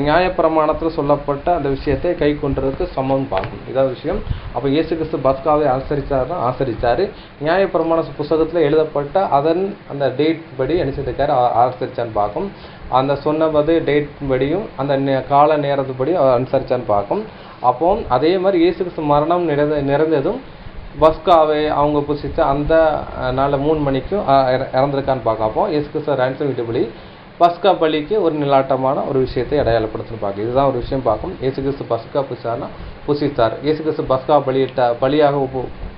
நியாயப்பிரமாணத்தில் சொல்லப்பட்ட அந்த விஷயத்தை கை கொண்டுறதுக்கு சமம் பார்க்கும். இதான் விஷயம். அப்போ இயேசு கிறிஸ்து பஸ்காவை ஆசரித்தார். நியாயப்பிரமாண புத்தகத்தில் எழுதப்பட்ட அதன் அந்த டேட் படி என்ன செய்திருக்காரு, ஆசரித்தான்னு பார்க்கும். அந்த சொன்னது டேட் படியும் அந்த கால நேரத்துப்படி அனுசரித்தான்னு பார்க்கும். அப்போ அதே மாதிரி இயேசு கிறிஸ்து மரணம் நிறைந்ததும் பஸ்காவை அவங்க புசித்த அந்த நாளில் 3 மணிக்கும் இறந்துருக்கான்னு பார்க்கப்போ இயேசு கிறிஸ்து ரேன்சம் வீட்டுப்படி பஸ்கா பலிக்கு ஒரு நிலாட்டமான ஒரு விஷயத்தை அடையாளப்படுத்துன்னு பார்க்கும். இதுதான் ஒரு விஷயம் பார்க்கும். இயேசு கிறிஸ்து பஸ்கா புசித்தார். இயேசு கிறிஸ்து பஸ்கா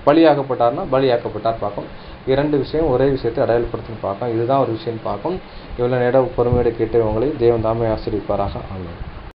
பலியாகப்பட்டார்னா பலியாக்கப்பட்டார் பார்க்கும். 2 விஷயம் ஒரே விஷயத்தை அடையாளப்படுத்துன்னு பார்க்கும். இதுதான் ஒரு விஷயம் பார்க்கும். இவ்வளோ நேரம் பொறுமையோடு கேட்டு உங்களை தேவன் தாமே ஆசீர்வதிப்பாராக. ஆமென்.